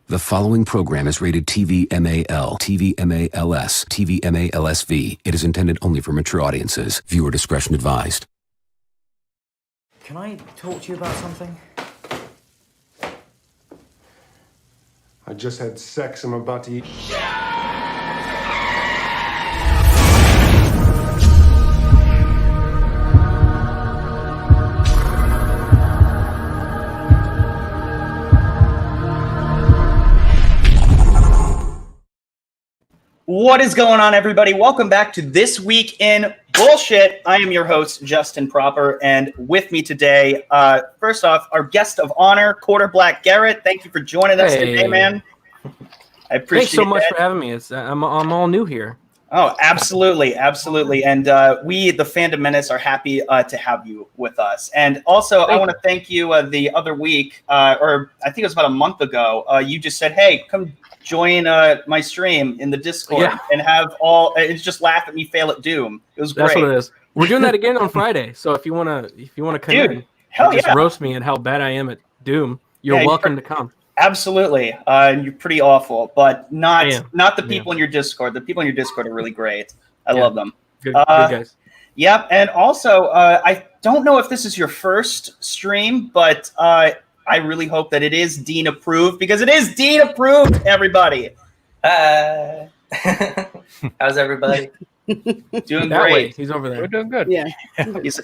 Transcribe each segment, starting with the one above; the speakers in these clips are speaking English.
The following program is rated TV MAL, TV MALS, TV MALSV. It is intended only for mature audiences. Viewer discretion advised. Can I talk to you about something? I just had sex. I'm about to eat. What is going on, everybody? Welcome back to This Week in Bullshit. I am your host, Justin Proper, and with me today, first off, our guest of honor, Black Garrett. Thank you for joining us today, man. I appreciate it. Thanks so much for having me. I'm all new here. Oh, absolutely, absolutely. And we, the Fandom Menace, are happy to have you with us. And also, I want to thank you the other week, or I think it was about a month ago, you just said, hey, come join my stream in the Discord and have and just laugh at me fail at Doom. It was great. That's what it is. We're doing that again on Friday. So if you wanna come in and just roast me and how bad I am at Doom, you're welcome to come. Absolutely. You're pretty awful, but not the people in your Discord. The people in your Discord are really great. I love them. Good guys. Yep. And also, I don't know if this is your first stream, but I really hope that it is Dean approved, because it is Dean approved, everybody. How's everybody? Doing that great. Way. He's over there. We're doing good. Yeah.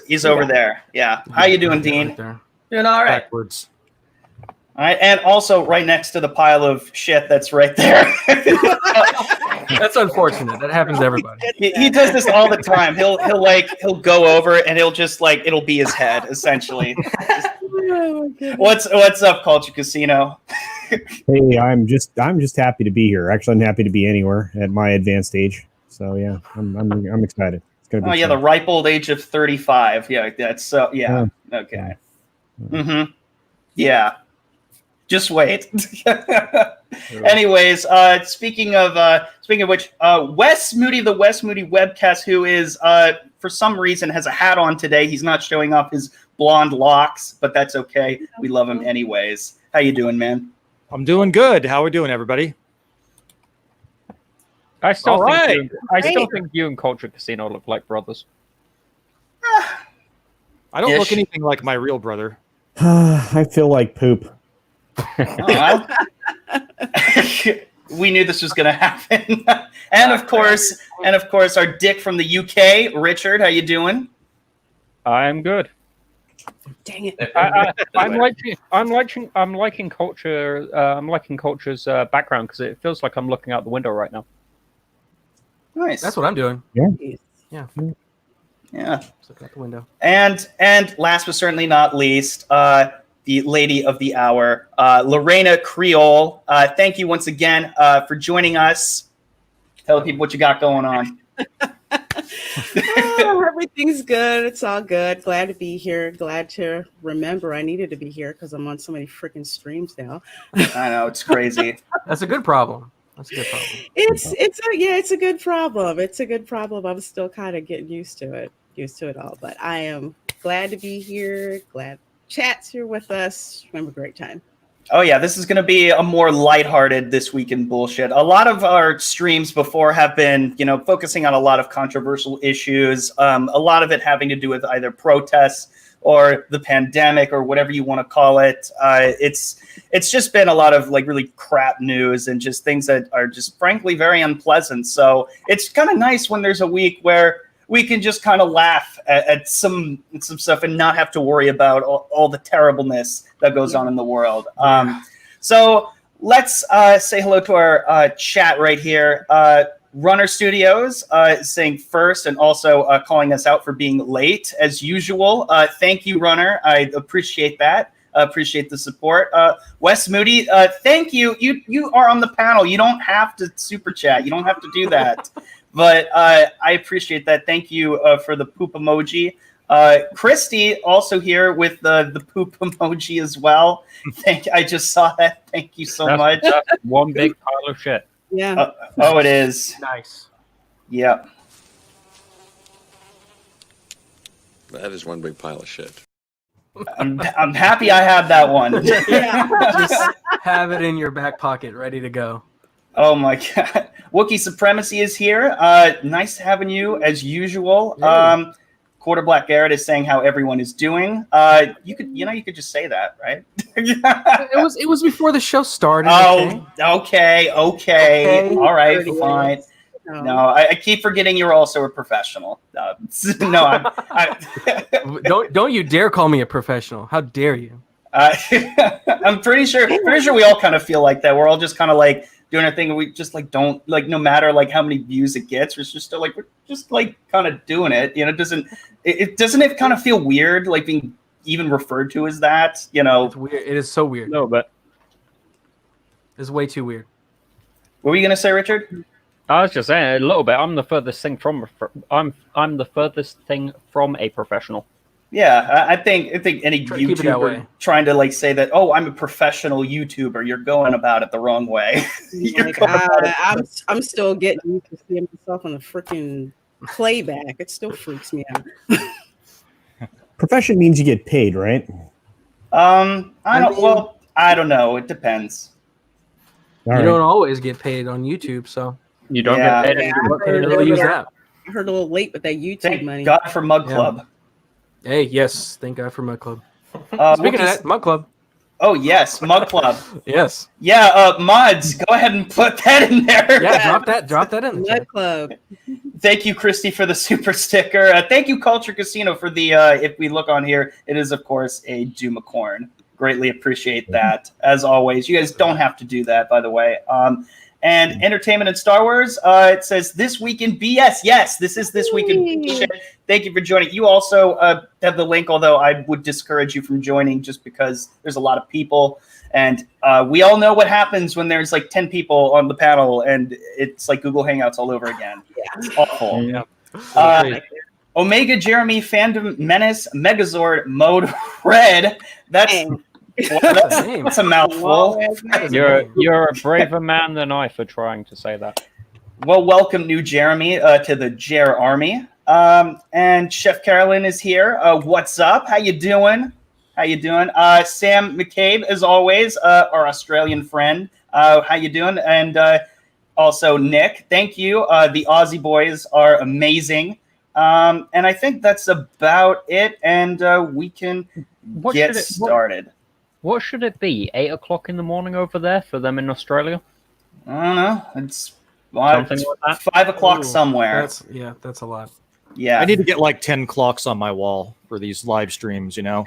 He's over there. Yeah. How you doing, Dean? Right Doing all right. Backwards. All right, and also right next to the pile of shit that's right there. That's unfortunate. That happens to everybody. He does this all the time. He'll go over and he'll just it'll be his head essentially. What's up, Culture Casino? Hey, I'm just happy to be here. Actually, I'm happy to be anywhere at my advanced age. So yeah, I'm excited. It's gonna be the ripe old age of 35. Yeah, that's so. Yeah. Okay. Mm-hmm. Yeah. Just wait. Anyways, speaking of which, Wes Moody, the Wes Moody webcast, who is for some reason has a hat on today. He's not showing off his blonde locks, but that's okay. We love him anyways. How you doing, man? I'm doing good. How we doing, everybody? I still think you and Culture Casino look like brothers. I don't look anything like my real brother. I feel like poop. We knew this was going to happen. and of course, our dick from the UK, Richard. How you doing? I'm good. Dang it! I'm liking Culture. I'm liking Culture's background because it feels like I'm looking out the window right now. Nice. That's what I'm doing. Yeah. Yeah. Just looking out the window. And last but certainly not least, the lady of the hour, Reina Creole. Thank you once again for joining us. Tell the people what you got going on. Everything's good. It's all good. Glad to be here. Glad to remember I needed to be here because I'm on so many freaking streams now. I know, it's crazy. That's a good problem. It's a good problem. It's a good problem. I'm still kind of getting used to it all. But I am glad to be here. Glad Chat's here with us. Remember, great time. Oh yeah, this is going to be a more lighthearted This Week in Bullshit. A lot of our streams before have been, focusing on a lot of controversial issues. A lot of it having to do with either protests or the pandemic or whatever you want to call it. It's just been a lot of really crap news and just things that are just frankly very unpleasant. So it's kind of nice when there's a week where we can just kind of laugh at some stuff and not have to worry about all the terribleness that goes on in the world. So let's say hello to our chat right here. Runner Studios saying first and also calling us out for being late as usual. Thank you, Runner. I appreciate that. Appreciate the support. Wes Moody, thank you. You are on the panel. You don't have to super chat. You don't have to do that. But I appreciate that. Thank you for the poop emoji. Christie also here with the poop emoji as well. I just saw that. Thank you so much. That's one big pile of shit. Yeah. It is. Nice. Yeah. That is one big pile of shit. I'm happy I have that one. Have it in your back pocket, ready to go. Oh my God. Wookiee Supremacy is here. Nice having you as usual. Hey. Quarter Black Garrett is saying how everyone is doing. You could just say that, right? It was before the show started. Oh, okay. All right, fine. No, I keep forgetting you're also a professional. No, Don't you dare call me a professional. How dare you? I'm pretty sure we all kind of feel like that. We're all just kind of like doing our thing, and we just like don't like, no matter like how many views it gets, we're just still like, we're just like kind of doing it. Doesn't it kind of feel weird like being even referred to as that? It's weird. It is so weird. No, but it's way too weird. What were you gonna say, Richard? I was just saying a little bit. I'm the furthest thing from the furthest thing from a professional. Yeah, I think any YouTuber trying to like say that, oh, I'm a professional YouTuber, you're going about it the wrong way. I'm still getting used to seeing myself on the freaking playback. It still freaks me out. Profession means you get paid, right? I don't know. It depends. All you right. don't always get paid on YouTube, so you don't get paid. I heard a little late with that YouTube money. God for Mug Club. Hey, yes, thank God for Mug Club. Speaking of that, Mug Club. Oh yes, Mug Club. Yes. Yeah, mods, go ahead and put that in there. Yeah, drop that in. Mug Club. Thank you, Christie, for the super sticker. Thank you, Culture Casino, for the. If we look on here, it is of course a Doomacorn. Greatly appreciate that. As always, you guys don't have to do that, by the way. And Entertainment and Star Wars, it says This Week in BS. Yes, this is This Week in BS. Thank you for joining. You also have the link, although I would discourage you from joining just because there's a lot of people. And we all know what happens when there's like 10 people on the panel and it's like Google Hangouts all over again. Yeah. It's awful. Yeah. Omega Jeremy, Fandom Menace, Megazord, Mode Red. That's a mouthful. You're a braver man than I for trying to say that. Well, welcome, new Jeremy, to the Jer Army. And Chef Carolyn is here. What's up? How you doing? Sam McCabe, as always, our Australian friend. How you doing? And also Nick, thank you. The Aussie boys are amazing. And I think that's about it. And we can get started. What should it be? 8 o'clock in the morning over there for them in Australia? I don't know. It's 5 o'clock somewhere. That's a lot. Yeah. I need to get like 10 clocks on my wall for these live streams, Yeah.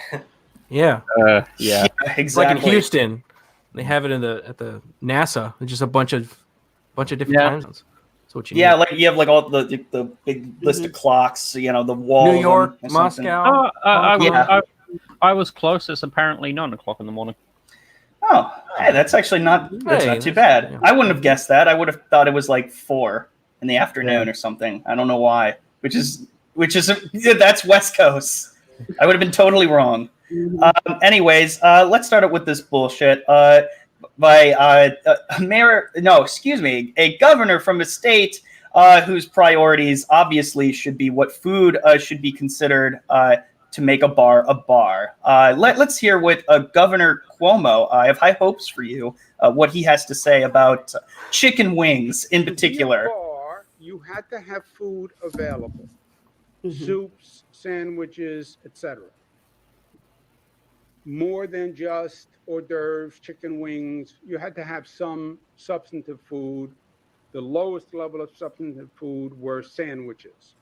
Yeah, exactly. It's like in Houston. They have it at the NASA. It's just a bunch of different time zones. That's what you need. Like you have like all the big list of clocks, the wall. New York, Moscow. I was close. It's apparently 9 o'clock in the morning. Oh, hey, that's actually not too bad. Yeah. I wouldn't have guessed that. I would have thought it was like 4 in the afternoon or something. I don't know why. Which is that's West Coast. I would have been totally wrong. Anyways, let's start out with this bullshit. By a governor from a state whose priorities obviously should be what food should be considered to make a bar a bar. Let's hear what Governor Cuomo, I have high hopes for you, what he has to say about chicken wings in particular. Bar, you had to have food available. Soups, sandwiches, etc. More than just hors d'oeuvres, chicken wings. You had to have some substantive food. The lowest level of substantive food were sandwiches.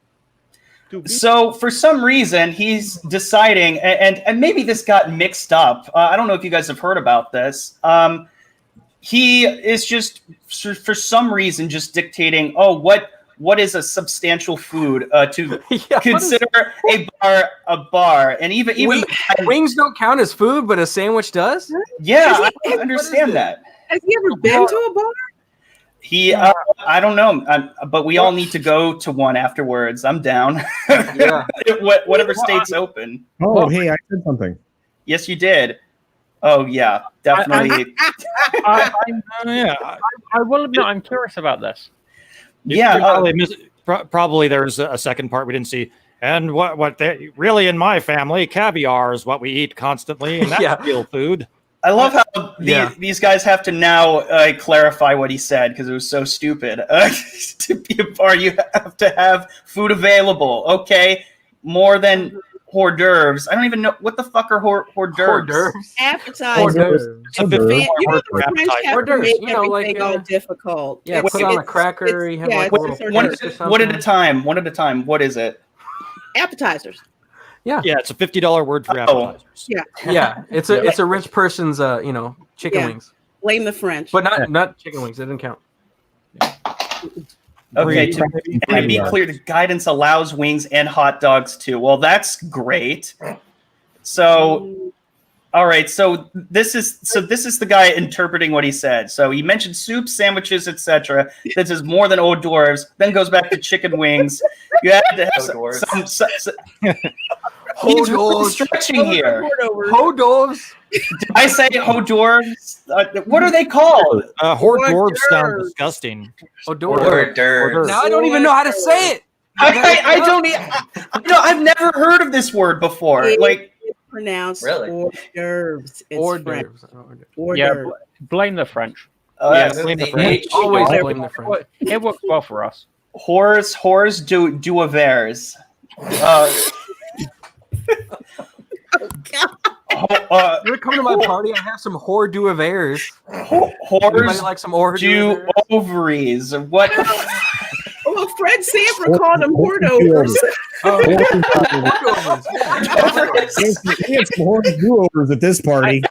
So for some reason, he's deciding, and maybe this got mixed up. I don't know if you guys have heard about this. He is just, for some reason, just dictating, what is a substantial food to consider a bar. And even wings don't count as food, but a sandwich does? Yeah, I understand that. Has he ever been to a bar? I don't know, but we all need to go to one afterwards. I'm down. Yeah. Whatever state's open. Oh, hey, I said something. Yes, you did. Oh, yeah, definitely. I will admit, I'm curious about this. Probably there's a second part we didn't see. And what they really in my family, caviar is what we eat constantly, and that's real food. I love how these guys have to now clarify what he said because it was so stupid. To be a bar, you have to have food available. Okay, more than hors d'oeuvres. I don't even know what the fuck are hors d'oeuvres. Appetizers. Hors d'oeuvres. You know, like all difficult. Yeah, put on a cracker. You have like a little paste or something. One at a time. One at a time. What is it? Appetizers. Yeah, it's a $50 word for appetizers. Yeah. It's a rich person's chicken wings. Blame the French, but not chicken wings. It didn't count. Okay, to be clear, the guidance allows wings and hot dogs too. Well, that's great. So, all right. So this is the guy interpreting what he said. So he mentioned soup, sandwiches, etc. This is more than hors d'oeuvres. Then goes back to chicken wings. You have to have some he's really stretching here. Hors d'oeuvres. Did I say hors d'oeuvres? What are they called? Hors d'oeuvres sound disgusting. Hors d'oeuvres. Now I don't even know how to say it. I don't. I've never heard of this word before. Like pronounced hors d'oeuvres. Hors d'oeuvres. Blame the French. Blame the French. Always blame the French. It works well for us. Hors d'oeuvres. You're coming to my party. I have some hors d'oeuvres. Hors like some hors d'oeuvres. What? Oh, Fred Sanford called them hors d'oeuvres. We had some hors d'oeuvres at this party.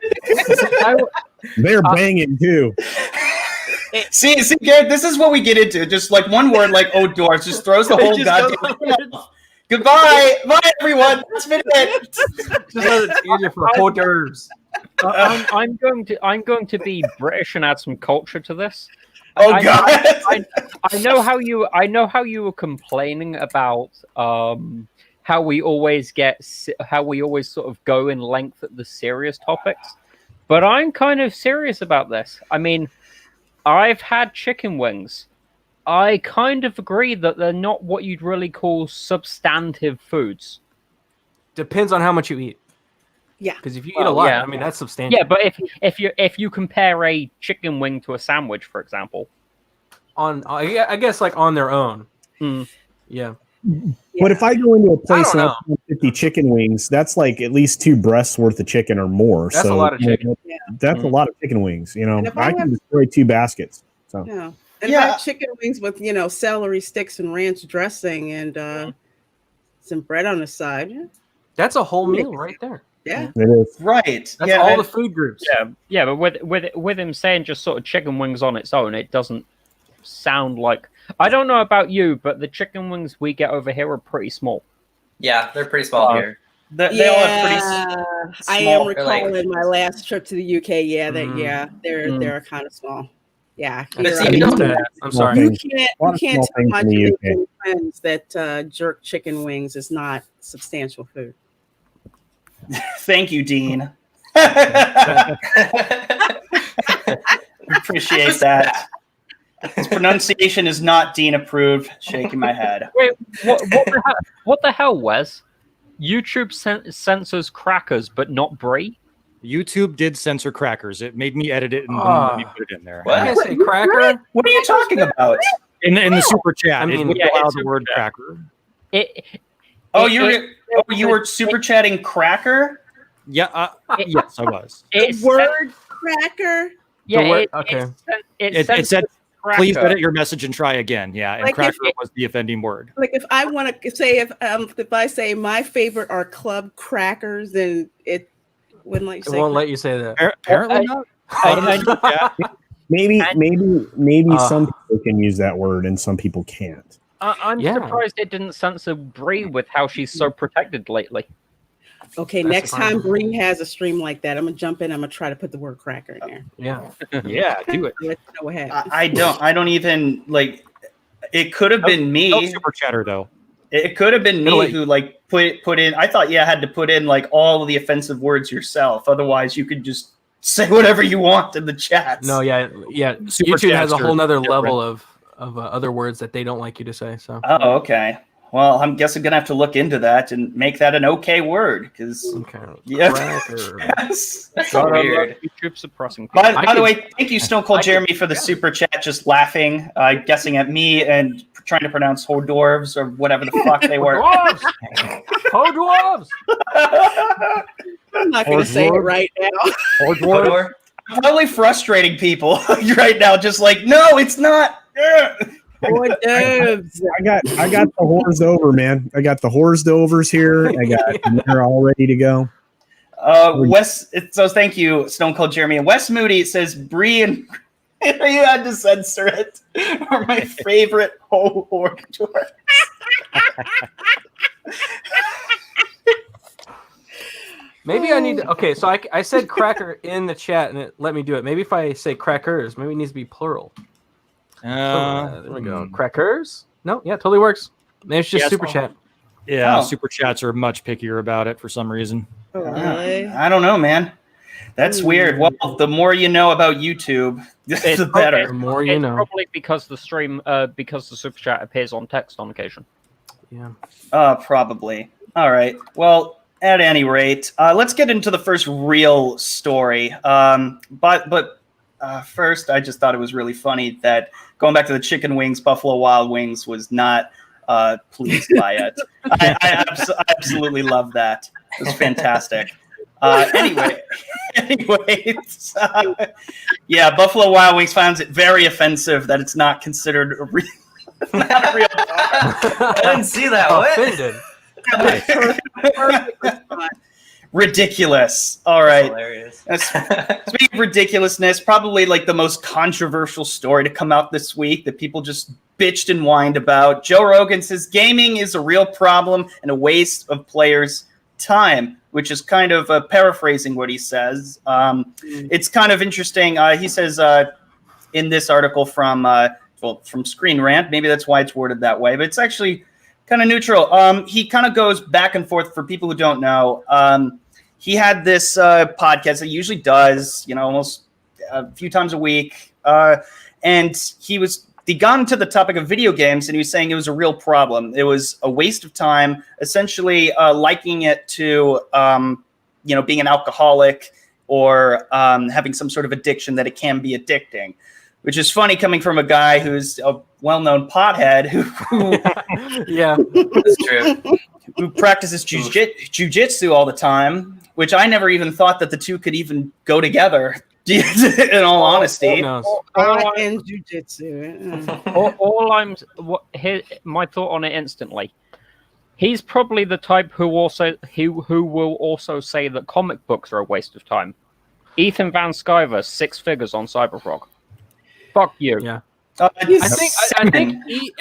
They're banging too. See, Garrett, this is what we get into. Just like one word, like hors d'oeuvres, just throws the whole goddamn. Goodbye, bye everyone. That's been it. Just it's easier for hors d'oeuvres. I'm going to be British and add some culture to this. Oh God! I know how you were complaining about how we always sort of go in length at the serious topics, but I'm kind of serious about this. I mean, I've had chicken wings. I kind of agree that they're not what you'd really call substantive foods. Depends on how much you eat. Yeah, because if you eat a lot, I mean that's substantial. Yeah, but if you compare a chicken wing to a sandwich, for example, I guess like on their own, yeah. But if I go into a place and I have 50 chicken wings, that's like at least 2 breasts worth of chicken or more. That's a lot of chicken. That's a lot of chicken wings. You know, I can destroy 2 baskets. So. Yeah. And if I have chicken wings with, celery sticks and ranch dressing and some bread on the side. That's a whole meal right there. Yeah. It is. Right. That's all the food groups. Yeah, but with him saying just sort of chicken wings on its own, it doesn't sound like. I don't know about you, but the chicken wings we get over here are pretty small. Yeah, they're pretty small here. They all have pretty small. I am recalling my last trip to the UK. Yeah, they're kind of small. Yeah, I'm sorry. You can't tell my Jamaican friends that jerk chicken wings is not substantial food. Thank you, Dean. Appreciate that. His pronunciation is not Dean approved. Shaking my head. Wait, what the hell, Wes? YouTube censors crackers, but not brie. YouTube did censor crackers. It made me edit it and let me put it in there. What? I say cracker? What are you talking about? In the super chat, I mean, it would allow the word cracker. You were super chatting cracker? Yeah. Yes, I was. The word cracker. Yeah. Okay. It said, please edit your message and try again. Yeah, and like cracker was the offending word. Like if I want to say if I say my favorite are club crackers, then it wouldn't let you say. It won't let you say that. Apparently not. Maybe some people can use that word and some people can't. I'm surprised it didn't censor Brie with how she's so protected lately. Okay, next time Brie has a stream like that, I'm gonna jump in. I'm gonna try to put the word cracker in there. Yeah, yeah, do it. I'll let you know what happens. I don't even like. It could have been me. No super chatter though. It could have been me who like put in. I thought had to put in like all of the offensive words yourself. Otherwise, you could just say whatever you want in the chat. No, yeah. YouTube has a whole nother level of other words that they don't like you to say. So. Oh, okay. Well, I'm guessing gonna have to look into that and make that an okay word because yes, that's so weird. YouTube suppressing. By the way, thank you, Stone Cold Jeremy, for the super chat. Just laughing, guessing at me and trying to pronounce hors d'oeuvres or whatever the fuck they were. Hors d'oeuvres. I'm not gonna say it right now. Hors d'oeuvres. I'm probably frustrating people right now. Just like, no, it's not. Hors d'oeuvres. I got the whores over, man. I got the whores overs here. I got they're all ready to go. So thank you, Stone Cold Jeremy. And Wes Moody says Bree and you had to censor it are my favorite whole hors d'oeuvres. Maybe I need to. Okay, so I said cracker in the chat and it let me do it. Maybe if I say crackers, maybe it needs to be plural. There we go. Crackers? No, yeah, totally works. Maybe it's just super chat. Yeah, super chats are much pickier about it for some reason. Oh, really? I don't know, man. That's weird. Well, the more you know about YouTube, the better. The more you know. Probably because the stream, because the super chat appears on text on occasion. Yeah. Probably. All right. Well, at any rate, let's get into the first real story. But first, I just thought it was really funny that going back to the chicken wings, Buffalo Wild Wings was not pleased by it. I absolutely love that. It was fantastic. Anyways, Buffalo Wild Wings finds it very offensive that it's not considered a real, not a real dog. I didn't see that. What? Offended. Ridiculous. All right. Hilarious. Speaking of ridiculousness, probably like the most controversial story to come out this week that people just bitched and whined about. Joe Rogan says gaming is a real problem and a waste of players' time, which is kind of paraphrasing what he says. It's kind of interesting. He says in this article from Screen Rant, maybe that's why it's worded that way, but it's actually kind of neutral. He kind of goes back and forth for people who don't know. He had this podcast that he usually does, almost a few times a week. And he got into the topic of video games, and he was saying it was a real problem. It was a waste of time, essentially likening it to, being an alcoholic or having some sort of addiction, that it can be addicting. Which is funny coming from a guy who's a well-known pothead who yeah, that's true. Who practices jujitsu all the time, which I never even thought that the two could even go together. In all honesty, and jujitsu. My thought on it instantly. He's probably the type who will also say that comic books are a waste of time. Ethan Van Sciver, 6 figures on Cyberfrog. Fuck you. Yeah. I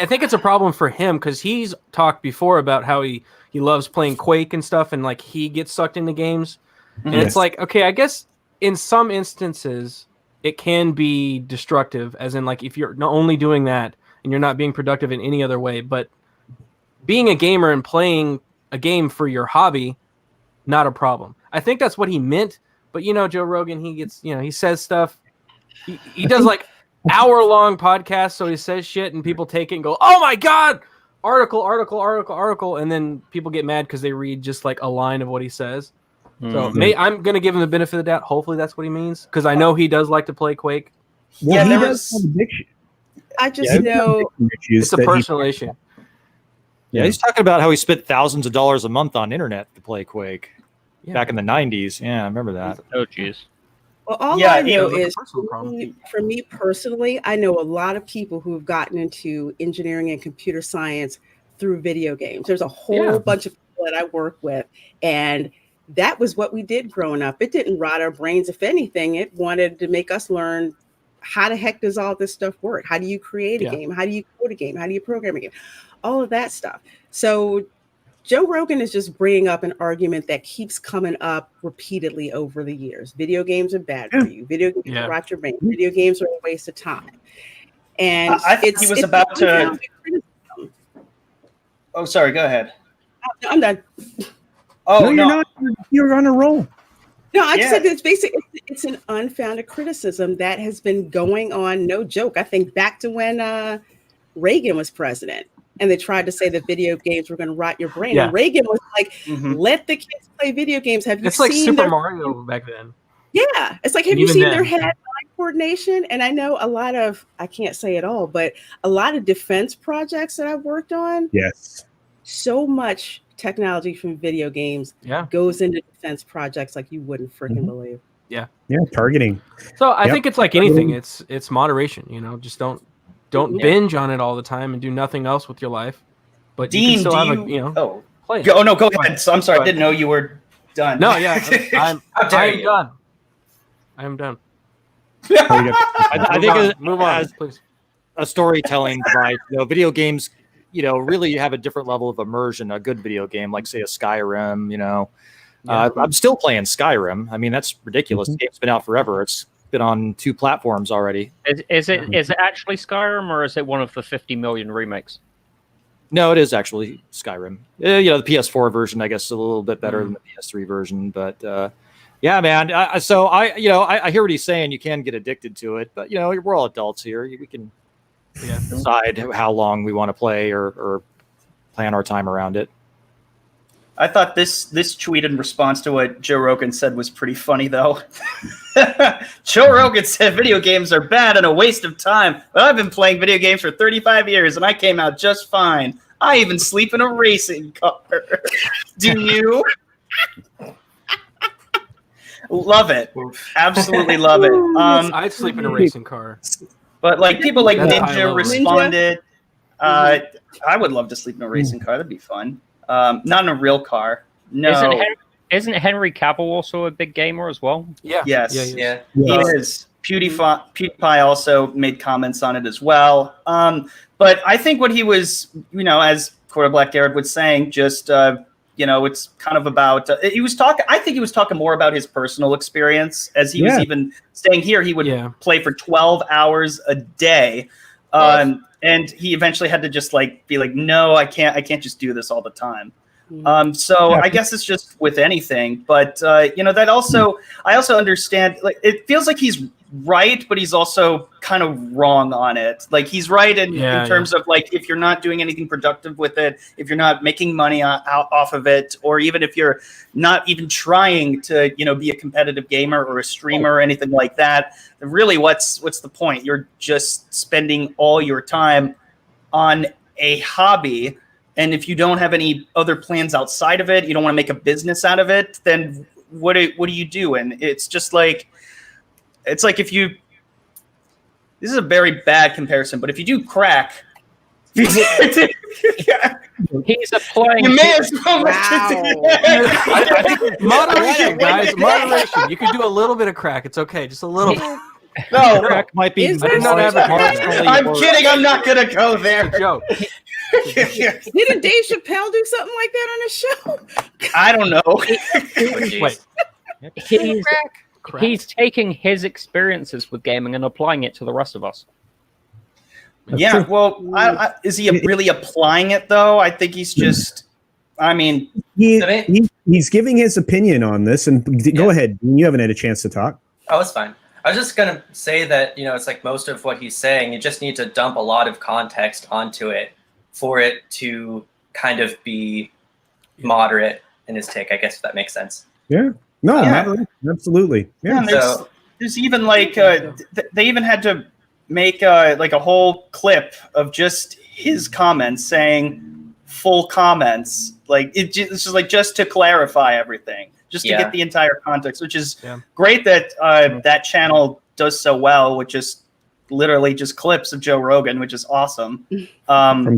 think it's a problem for him because he's talked before about how he loves playing Quake and stuff, and like he gets sucked into games. And it's like, okay, I guess in some instances it can be destructive, as in like if you're not only doing that and you're not being productive in any other way, but being a gamer and playing a game for your hobby, not a problem. I think that's what he meant. But Joe Rogan, he gets, he says stuff. He does like hour-long podcasts, so he says shit and people take it and go, oh my God, article. And then people get mad because they read just like a line of what he says. So I'm going to give him the benefit of the doubt. Hopefully that's what he means, because I know he does like to play Quake. Well, he does have addiction. I just know it's a personal issue. Yeah, he's talking about how he spent thousands of dollars a month on internet to play Quake back in the 90s. Yeah, I remember that. Oh, jeez. Well, all I know is, for me personally, I know a lot of people who've gotten into engineering and computer science through video games. There's a whole bunch of people that I work with, and that was what we did growing up. It didn't rot our brains. If anything, it wanted to make us learn how the heck does all this stuff work? How do you create a game? How do you code a game? How do you program a game? All of that stuff. So Joe Rogan is just bringing up an argument that keeps coming up repeatedly over the years. Video games are bad for you. Video games rot your brain. Video games are a waste of time. And I think he was about to. Oh, sorry. Go ahead. I'm done. Oh, no, you're not. You're on a roll. No, I just said it's basically it's an unfounded criticism that has been going on. No joke. I think back to when Reagan was president. and they tried to say that video games were going to rot your brain. Yeah. And Reagan was like, let the kids play video games. Have you It's like seen Super their Mario back then. Yeah, it's like, have And you even seen then, their hand-eye coordination? And I know a lot of, I can't say it all, but a lot of defense projects that I've worked on. Yes. So much technology from video games goes into defense projects like you wouldn't freaking believe. Yeah. Yeah, targeting. So I think it's like anything. It's moderation. You know, just don't binge on it all the time and do nothing else with your life. But Dean, you can still have play. Oh no, go ahead. So, I'm sorry, I didn't know you were done. No, yeah, I'm done. I am done. I think move on, please. A storytelling device. Video games, really have a different level of immersion. A good video game, like say a Skyrim. I'm still playing Skyrim. I mean, that's ridiculous. The game's been out forever. It's been on 2 platforms already. Is it actually Skyrim, or is it one of the 50 million remakes? No, it is actually Skyrim. The PS4 version, I guess, is a little bit better than the PS3 version. But yeah, man. I hear what he's saying. You can get addicted to it, but we're all adults here. We can decide how long we want to play or plan our time around it. I thought this tweet in response to what Joe Rogan said was pretty funny, though. Joe Rogan said video games are bad and a waste of time, but I've been playing video games for 35 years and I came out just fine. I even sleep in a racing car. Do you? Love it. Absolutely love it. I'd sleep in a racing car. But like people like That's Ninja responded. I would love to sleep in a racing car. That'd be fun. Not in a real car. No. Isn't Henry Cavill also a big gamer as well? Yeah. Yes. Yeah. He is. PewDiePie also made comments on it as well. But I think what he was, as Black Garrett was saying, just it's kind of about. He was talking. I think he was talking more about his personal experience, as he was even saying here. He would play for 12 hours a day. And he eventually had to just be like, no, I can't just do this all the time. So I guess it's just with anything, but that also, I also understand, it feels like he's right, but he's also kind of wrong on it. Like he's right in terms of if you're not doing anything productive with it, if you're not making money off of it, or even if you're not even trying to, be a competitive gamer or a streamer or anything like that, really what's the point? You're just spending all your time on a hobby. And if you don't have any other plans outside of it, you don't want to make a business out of it, then what do you do? And it's just it's like if you, this is a very bad comparison, but if you do crack, he's applying. You may as well. I think moderation, guys. Moderation. You can do a little bit of crack. It's okay. Just a little. No, crack might be. I'm kidding. I'm not gonna go there. It's a joke. Didn't Dave Chappelle do something like that on his show? I don't know. Wait. He's taking his experiences with gaming and applying it to the rest of us. Yeah, well, is he really applying it, though? I think he's just, he's giving his opinion on this, and go ahead. You haven't had a chance to talk. Oh, it's fine. I was just going to say that, it's like most of what he's saying, you just need to dump a lot of context onto it for it to kind of be moderate in his take, I guess, if that makes sense. Yeah. No, absolutely. Yeah. There's even they even had to make a whole clip of just his comments saying full comments. It's just to clarify everything, just to get the entire context, which is great that that channel does so well, which is literally just clips of Joe Rogan, which is awesome. I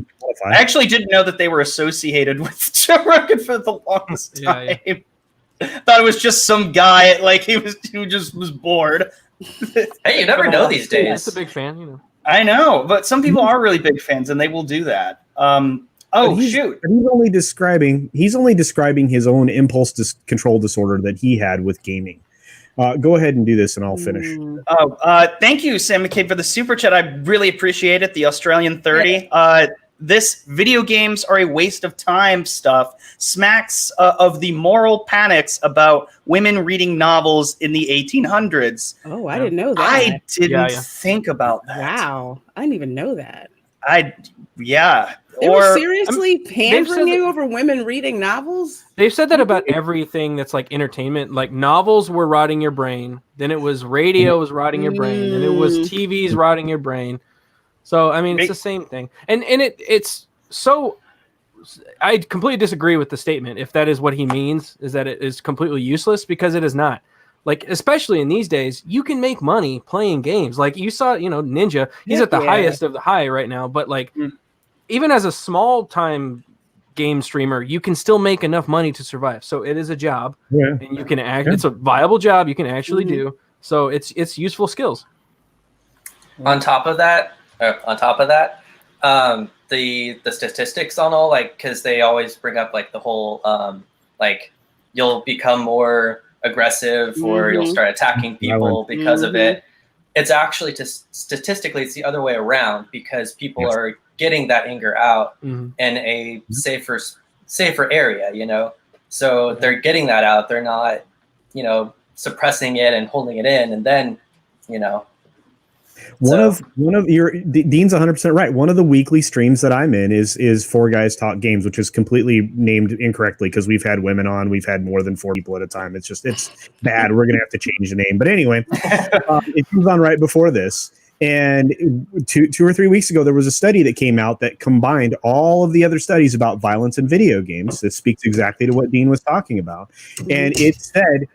actually didn't know that they were associated with Joe Rogan for the longest time. Yeah. Thought it was just some guy, who just was bored. Hey, you never know these days. He's a big fan, I know, but some people are really big fans, and they will do that. Shoot! He's only describing his own impulse control disorder that he had with gaming. Go ahead and do this, and I'll finish. Thank you, Sam McCabe, for the super chat. I really appreciate it. The Australian 30. This video games are a waste of time stuff smacks of the moral panics about women reading novels in the 1800s. Oh, I didn't know that. I didn't think about that. Wow. I didn't even know that. They were seriously pandering you over women reading novels? They've said that about everything that's like entertainment. Like novels were rotting your brain. Then it was radio was rotting your brain. And it was TV's rotting your brain. So, I mean, it's the same thing. And it's so... I completely disagree with the statement. If that is what he means, is that it is completely useless, because it is not. Like, especially in these days, you can make money playing games. Like you saw, Ninja, he's at the highest of the high right now. But like, even as a small time game streamer, you can still make enough money to survive. So it is a job, and you can it's a viable job you can actually do. So it's useful skills. On top of that, the statistics on all, like, because they always bring up like the whole like you'll become more aggressive or you'll start attacking people because of it. It's actually statistically it's the other way around, because people are getting that anger out in a safer area, so they're getting that out. They're not suppressing it and holding it in, and then One of your Dean's 100% right. One of the weekly streams that I'm in is Four Guys Talk Games, which is completely named incorrectly because we've had women on. We've had more than 4 people at a time. It's bad. We're gonna have to change the name. But anyway, it comes on right before this. And 2 or 3 weeks ago, there was a study that came out that combined all of the other studies about violence in video games. That speaks exactly to what Dean was talking about. And it said,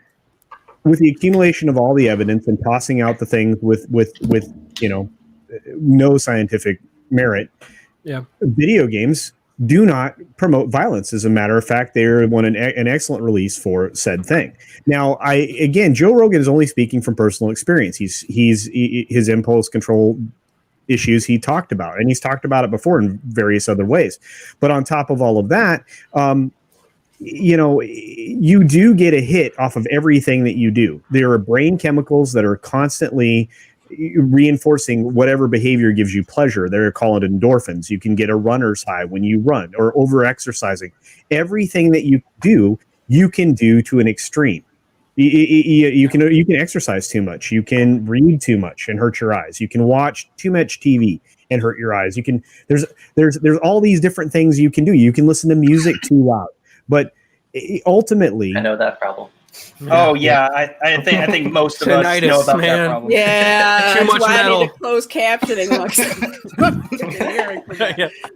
with the accumulation of all the evidence and tossing out the things with no scientific merit, video games do not promote violence. As a matter of fact, they're an excellent release for said thing. Now, Joe Rogan is only speaking from personal experience. He's his impulse control issues he talked about, and he's talked about it before in various other ways. But on top of all of that, you do get a hit off of everything that you do. There are brain chemicals that are constantly reinforcing whatever behavior gives you pleasure. They're called endorphins. You can get a runner's high when you run, or over exercising. Everything that you do, you can do to an extreme. You can exercise too much. You can read too much and hurt your eyes. You can watch too much TV and hurt your eyes. You can there's all these different things you can do. You can listen to music too loud. But ultimately, I know that problem. Oh yeah, I think most of us know about that problem. Yeah, too much metal. I need to close captioning.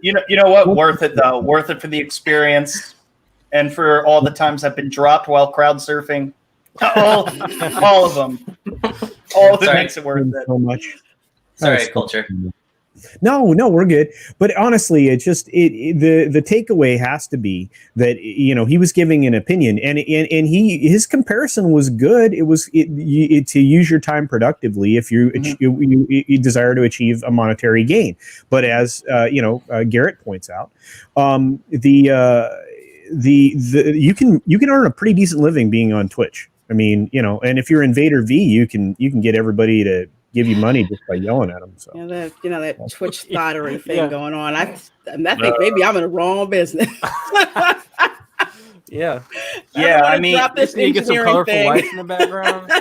You know what? Worth it though. Worth it for the experience, and for all the times I've been dropped while crowd surfing. All of them. All of it makes it worth it. So much. Sorry, culture. No, we're good. But honestly, it's just the takeaway has to be that he was giving an opinion, and his comparison was good. It was to use your time productively if you desire to achieve a monetary gain. But as Garrett points out, you can earn a pretty decent living being on Twitch. I mean, and if you're Invader V, you can get everybody to give you money just by yelling at them. So that Twitch thottery thing going on. I think maybe I'm in the wrong business. Yeah. I mean, you get some colorful lights in the background.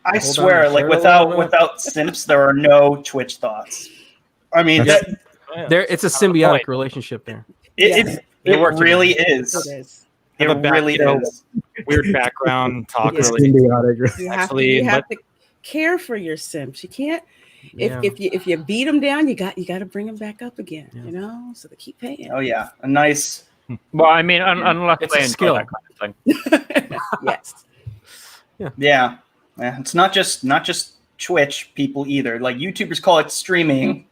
I swear, like without simps, there are no Twitch thoughts. I mean, it's a symbiotic relationship there. It really is. It really is. Weird background talk. It's Really. symbiotic. You have to care for your simps. You can't if you beat them down, you got to bring them back up again. So they keep paying. Oh yeah, a nice. Well, I mean, unless it's they a skill. that kind of thing. Yes. Yeah. It's not just Twitch people either. Like YouTubers call it streaming,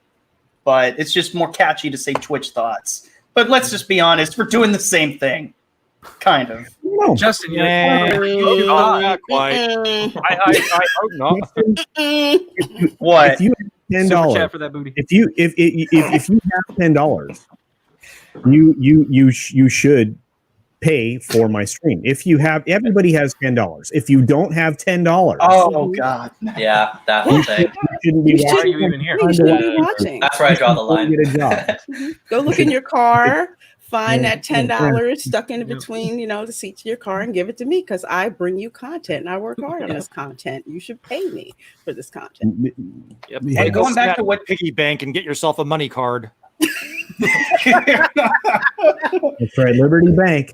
but it's just more catchy to say Twitch thoughts. But let's just be honest, we're doing the same thing. Kind of. No. Justin, Not quite. I hope not. What? If you have $10 for that booty. if you have $10, you should pay for my stream. Everybody has $10. If you don't have $10, oh god, yeah, that whole thing. You shouldn't be Why are you even here? You shouldn't be watching. That's where I draw the line. Get a job. Go look in your car. Find that $10 stuck in between, the seats of your car and give it to me because I bring you content and I work hard on this content. You should pay me for this content. Yep. Hey, going back to what piggy bank and get yourself a money card. That's right, Liberty Bank.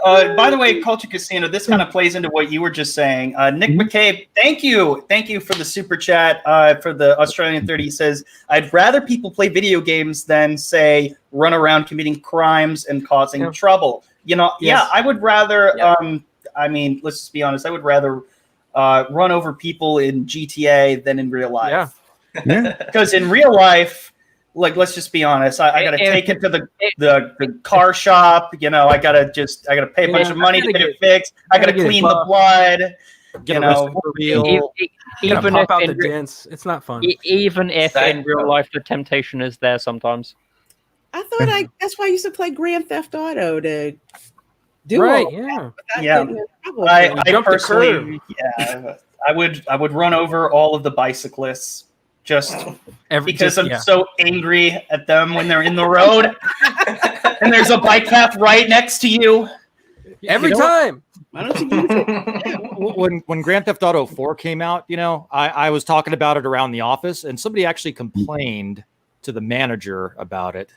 By the way, Culture Casino, this kind of plays into what you were just saying. Nick McCabe, thank you for the super chat. For the Australian 30, he says, "I'd rather people play video games than say run around committing crimes and causing trouble." I would rather. I mean, let's just be honest. I would rather run over people in GTA than in real life. Because in real life, like, let's just be honest. I got to take it to the car shop. I got to pay a bunch of money to get it fixed. I got to clean the blood. Get a real. Even pop out the dents. It's not fun. Even if in real life the temptation is there sometimes. I thought that's why I used to play Grand Theft Auto to do right. I personally, I would run over all of the bicyclists. Because I'm so angry at them when they're in the road and there's a bike path right next to you. Every time. Why don't you use it? When Grand Theft Auto 4 came out, I was talking about it around the office, and somebody actually complained to the manager about it.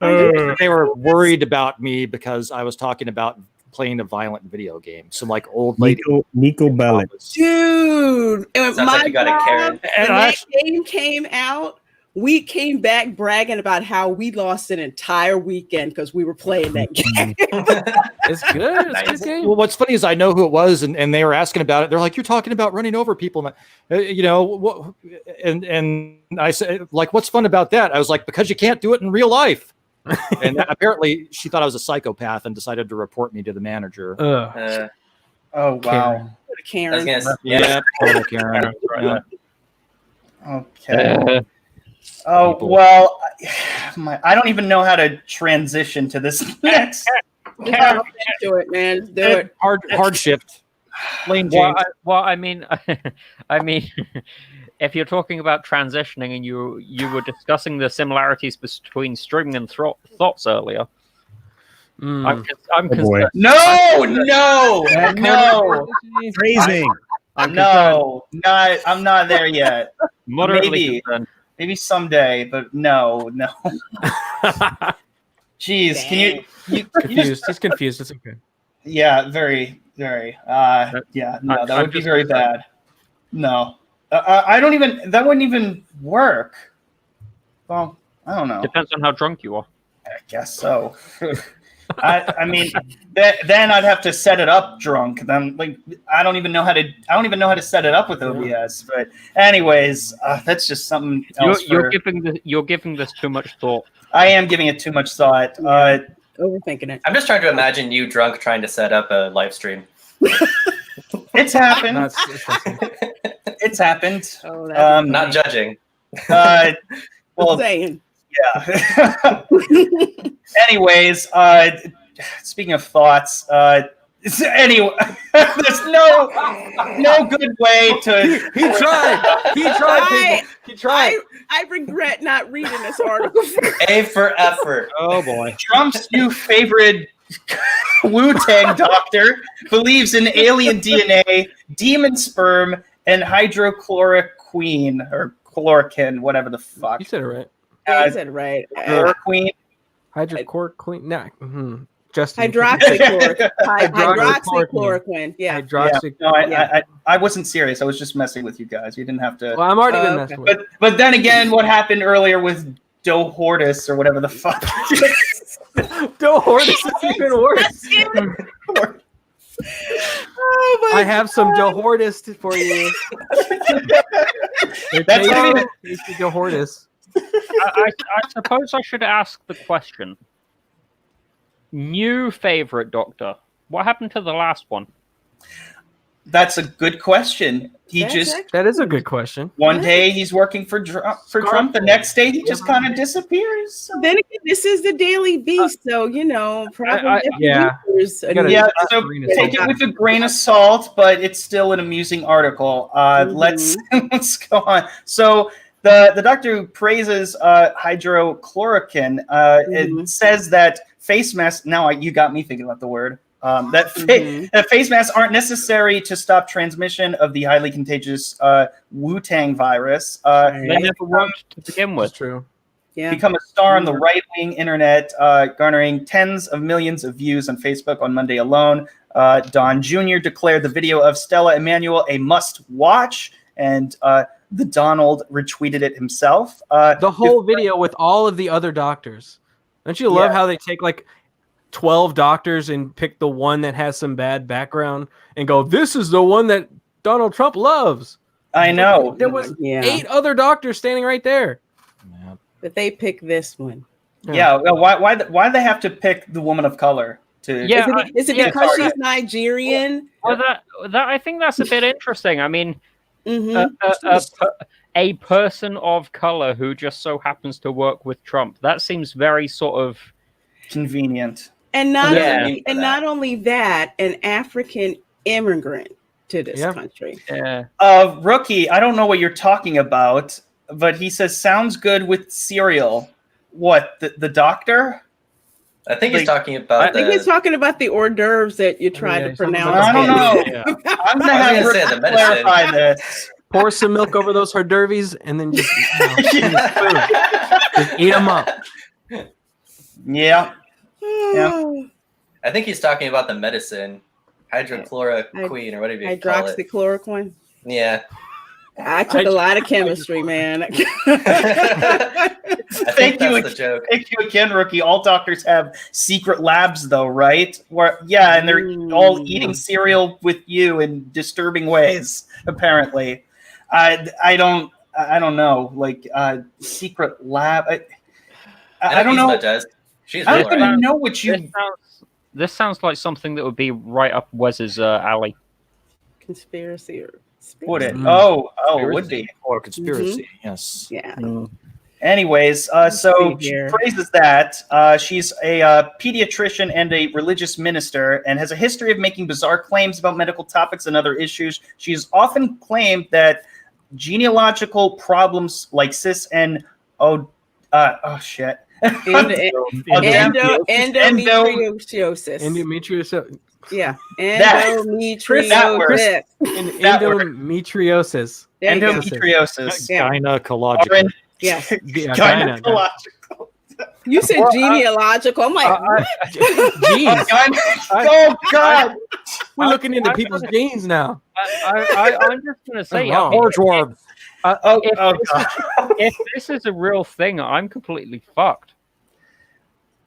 They were worried about me because I was talking about playing a violent video game. Some like old lady. Nico Bellic. Dude, Sounds like you got a Karen. When that game came out, we came back bragging about how we lost an entire weekend because we were playing that game. It's good. It's a good game. Well, what's funny is I know who it was, and they were asking about it. They're like, "You're talking about running over people," and I said, "Like, what's fun about that?" I was like, "Because you can't do it in real life." And apparently she thought I was a psychopath and decided to report me to the manager. Oh, wow. Karen. Total Karen. Okay. Well, I don't even know how to transition to this next. Do it, man. Do it. Hard shift. Lane change. Well, I mean, if you're talking about transitioning and you were discussing the similarities between streaming and thoughts earlier, I'm concerned. No. Phrasing. I'm not there yet. Maybe someday, but no. Jeez, can you confused? He's confused. It's okay. Yeah, very, very. No, that would be very bad. No. I don't even. That wouldn't even work. Well, I don't know. Depends on how drunk you are. I guess so. I mean, then I'd have to set it up drunk. Then, like, I don't even know how to set it up with OBS. But, anyways, that's just something else. You're giving this too much thought. I am giving it too much thought. Overthinking it. I'm just trying to imagine you drunk trying to set up a live stream. It's happened. It's happened. Not judging. Well, saying. Yeah. Anyways, speaking of thoughts, anyway, there's no good way to. He tried. He tried. I regret not reading this article. A for effort. Oh boy. Trump's new favorite Wu-Tang doctor believes in alien DNA, demon sperm, and hydrochloroquine or chloroquine, whatever the fuck. You said it right. You said it right. Chloroquine. Hydrochloroquine. Nah. Mm-hmm. Justin. Hydroxychloroquine. Hydroxychloroquine. Yeah. Hydroxychloroquine. I wasn't serious. I was just messing with you guys. You didn't have to. Well, I'm already been messing with. But then again, what happened earlier with Dohortis or whatever the fuck? Dohortis is even worse. I have some Dohortis for you. That's Dohortis. I suppose I should ask the question. New favorite doctor. What happened to the last one? That's a good question. That is a good question. One day he's working for Trump. The next day he just kind of disappears. Then again, this is the Daily Beast, so probably So take it with a grain of salt, but it's still an amusing article. Let's go on. So the doctor who praises hydrochloroquine it says that face masks. Now you got me thinking about the word. That face masks aren't necessary to stop transmission of the highly contagious Wu-Tang virus. They never worked to begin with. That's true. become a star on the right-wing internet, garnering tens of millions of views on Facebook on Monday alone. Don Jr. declared the video of Stella Emanuel a must-watch, and the Donald retweeted it himself. The whole video with all of the other doctors. Don't you love how they take like 12 doctors and pick the one that has some bad background and go, this is the one that Donald Trump loves? I know. There was 8 other doctors standing right there. But they pick this one. Yeah. Well, why do they have to pick the woman of color? Is it because she's Nigerian? Well, that I think that's a bit interesting. I mean, a person of color who just so happens to work with Trump. That seems very sort of convenient. And not only that, an African immigrant to this country. Rookie, I don't know what you're talking about, but he says sounds good with cereal. What, the doctor? I think he's talking about. I think he's talking about the hors d'oeuvres that you tried to pronounce. I don't know. I'm gonna have to clarify this. Pour some milk over those hors d'oeuvres and then just, just eat them up. Yeah. I think he's talking about the medicine, hydrochloroquine or whatever you call it. Hydroxychloroquine. Yeah. I took a lot of chemistry, man. Thank you again, Rookie. All doctors have secret labs, though, right? And they're all eating cereal with you in disturbing ways. Apparently, I don't know. Like secret lab. I don't know. She's I don't even know what you. This sounds like something that would be right up Wes's alley. Conspiracy or. Would it? Oh, it would be. Or conspiracy, yes. Yeah. Anyways, so she praises that. She's a pediatrician and a religious minister and has a history of making bizarre claims about medical topics and other issues. She's often claimed that genealogical problems like cis and endometriosis. Endometriosis. Yeah. Endometriosis. Endometriosis. Endometriosis. Gynecological. Yes. Gynecological. You said genealogical. I'm like, genes. Oh God. We're looking into people's genes now. I'm just gonna say, if this is a real thing, I'm completely fucked.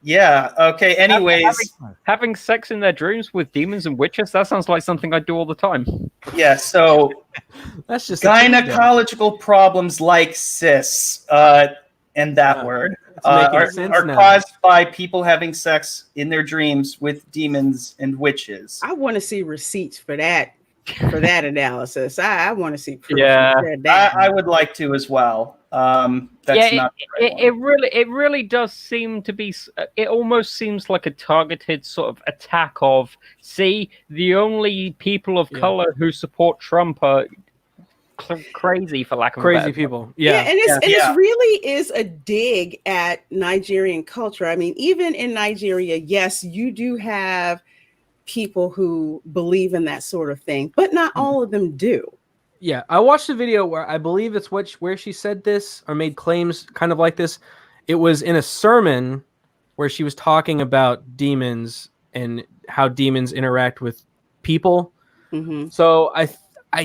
Yeah. Okay. Anyways, having sex in their dreams with demons and witches, that sounds like something I do all the time. Yeah. So that's just gynecological problems like cis and that word are caused by people having sex in their dreams with demons and witches. I want to see receipts for that analysis. I want to see proof. I would like to as well. It really does seem to be. It almost seems like a targeted sort of attack of. See, the only people of color who support Trump are crazy, for lack of crazy a better people. And it really is a dig at Nigerian culture. I mean, even in Nigeria, yes, you do have people who believe in that sort of thing, but not all of them do. Yeah, I watched a video where I believe it's where she said this or made claims kind of like this. It was in a sermon where she was talking about demons and how demons interact with people. Mm-hmm. So I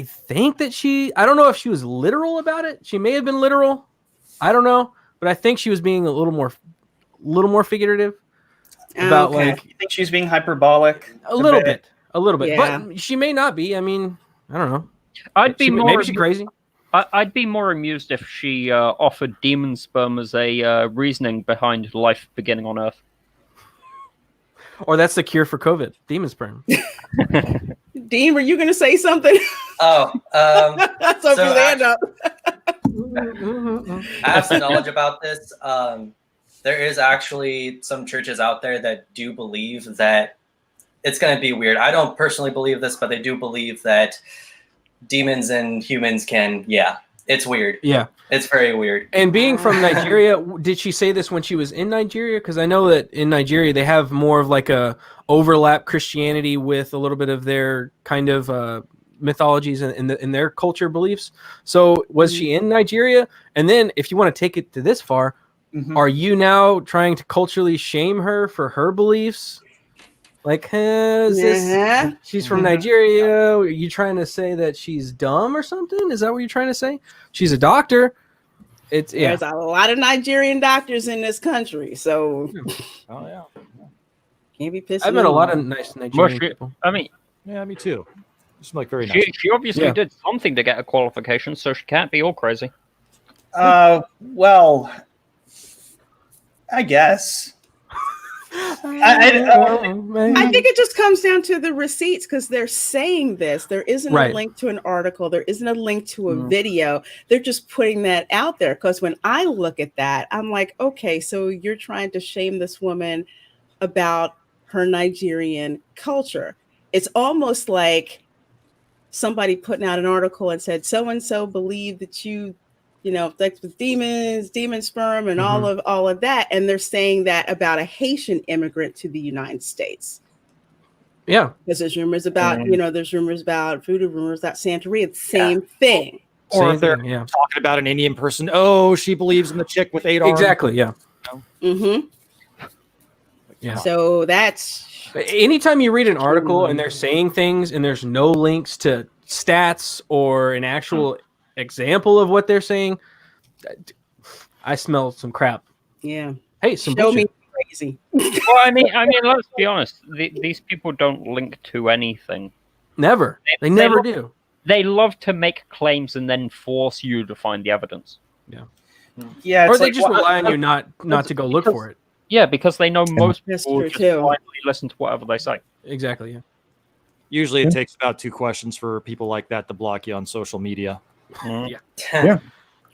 think that I don't know if she was literal about it. She may have been literal. I don't know, but I think she was being a little more figurative about like. You think she's being hyperbolic? A little bit, yeah. But she may not be. I mean, I don't know. Maybe she's crazy. I'd be more amused if she offered demon sperm as a reasoning behind life beginning on Earth. Or that's the cure for COVID, demon sperm. Dean, were you going to say something? Oh, that's up your hand up. I have some knowledge about this. There is actually some churches out there that do believe that it's going to be weird. I don't personally believe this, but they do believe that demons and humans can, it's weird. Yeah. It's very weird. And being from Nigeria, did she say this when she was in Nigeria? Because I know that in Nigeria, they have more of like a overlap Christianity with a little bit of their kind of mythologies and their culture beliefs. So was she in Nigeria? And then if you want to take it to this far, Are you now trying to culturally shame her for her beliefs? Like, she's from Nigeria. Are you trying to say that she's dumb or something? Is that what you're trying to say? She's a doctor. There's a lot of Nigerian doctors in this country, so can't be pissed. I've met a lot of nice Nigerian people. I mean, yeah, me too. It's like very nice. She obviously did something to get a qualification, so she can't be all crazy. Well, I guess. I think it just comes down to the receipts because they're saying this. There isn't a link to an article. There isn't a link to a video. They're just putting that out there because when I look at that, I'm like, okay, so you're trying to shame this woman about her Nigerian culture. It's almost like somebody putting out an article and said, so-and-so believed that you sex with demons, demon sperm, and all of that. And they're saying that about a Haitian immigrant to the United States. Yeah. Because there's rumors about, there's rumors about voodoo, rumors about Santeria. It's the same thing. Or if they're talking about an Indian person, oh, she believes in the chick with 8 arms. Exactly, yeah. Yeah. So that's... Anytime you read an article and they're saying things and there's no links to stats or an actual example of what they're saying, I smell some crap. Yeah. Hey, some Show bullshit. me crazy. Well, I mean, let's be honest. These people don't link to anything. Never. They never do. They love to make claims and then force you to find the evidence. Yeah. Yeah. Or they just rely on you not to go look for it. Yeah, because they know most That's people true, just too. blindly listen to whatever they say. Exactly, yeah. Usually it takes about 2 questions for people like that to block you on social media. Yeah.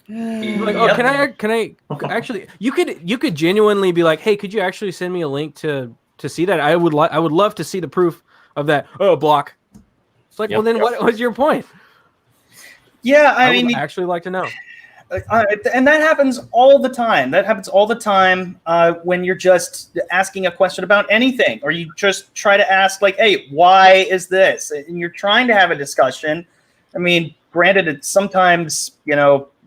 Like, can I actually you could genuinely be like, hey, could you actually send me a link to see that? I would love to see the proof of that. Oh, block. It's like, well, then what was your point? Yeah, I would mean, actually like to know. And that happens all the time. That happens all the time when you're just asking a question about anything, or you just try to ask, like, hey, why is this? And you're trying to have a discussion. I mean, granted, it's sometimes,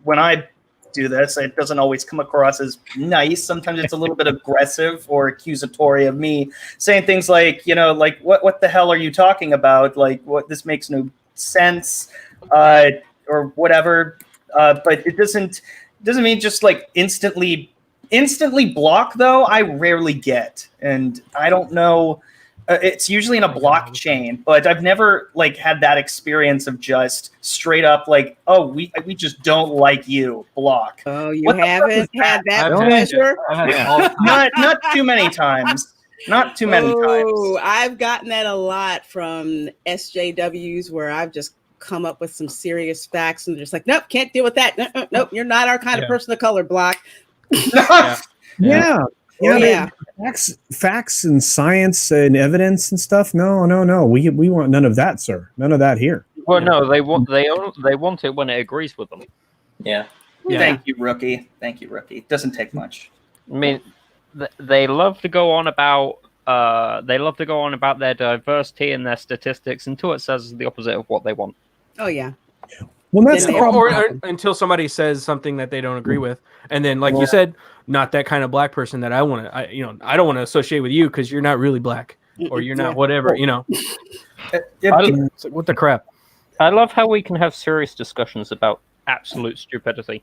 when I do this, it doesn't always come across as nice. Sometimes it's a little bit aggressive or accusatory of me saying things like, like, what the hell are you talking about? Like, this makes no sense, or whatever. But it doesn't mean just like instantly block, though. I rarely get, and I don't know. It's usually in a blockchain, but I've never like had that experience of just straight up like, oh, we just don't like you, block. Oh, you haven't had that pleasure? Not too many times. Not too many times. I've gotten that a lot from SJWs where I've just come up with some serious facts and they're just like, nope, can't deal with that. Nope, you're not our kind of person of color, block. Yeah. Facts and science and evidence and stuff. No. We want none of that, sir. None of that here. Well, no, they want it when it agrees with them. Yeah. Thank you, rookie. It doesn't take much. I mean, they love to go on about their diversity and their statistics until it says the opposite of what they want. Oh yeah. Well, that's the problem. Or until somebody says something that they don't agree with, and then, like you said, not that kind of black person that I want to. I don't want to associate with you because you're not really black, or you're not whatever. It's like, what the crap? I love how we can have serious discussions about absolute stupidity.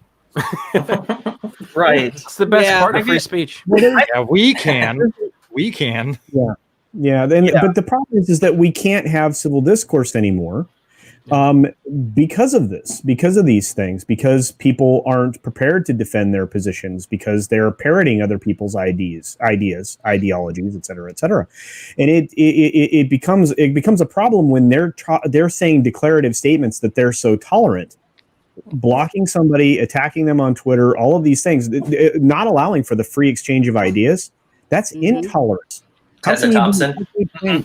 Right. It's the best part of free speech. Yeah, we can. We can. Yeah. But the problem is that we can't have civil discourse anymore. Because of these things, because people aren't prepared to defend their positions, because they're parroting other people's ideas, ideologies, et cetera, and it becomes a problem when they're saying declarative statements that they're so tolerant, blocking somebody, attacking them on Twitter, all of these things, not allowing for the free exchange of ideas. That's intolerance. Tessa Thompson.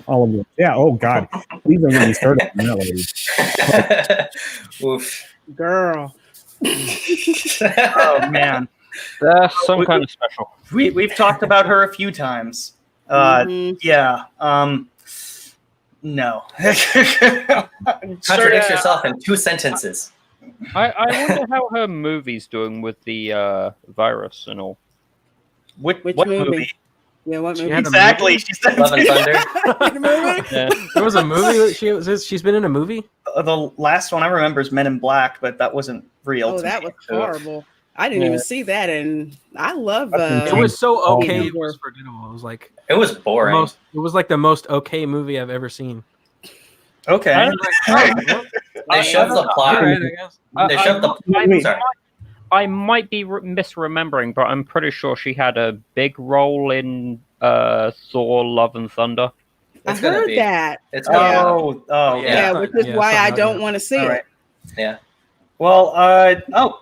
All of them. Yeah. Oh God. Please don't get me started on that lady. Oof. Girl. Oh man. That's some kind of special. We've talked about her a few times. Yeah. No. Contradict yourself in 2 sentences. I wonder how her movie's doing with the virus and all. Which what movie? Yeah, what movie? Exactly. She said Love and Thunder. There was a movie that she's been in a movie. The last one I remember is Men in Black, but that wasn't real. Oh, to that me. was horrible. I didn't even see that, and I love. It was so okay. It was forgettable. It was like it was boring. It was like the most okay movie I've ever seen. Okay. They shoved the plot. They shoved the. Sorry. I might be misremembering, but I'm pretty sure she had a big role in Thor: Love and Thunder. I heard that. It's yeah, which is why I don't want to see it. Yeah. Well,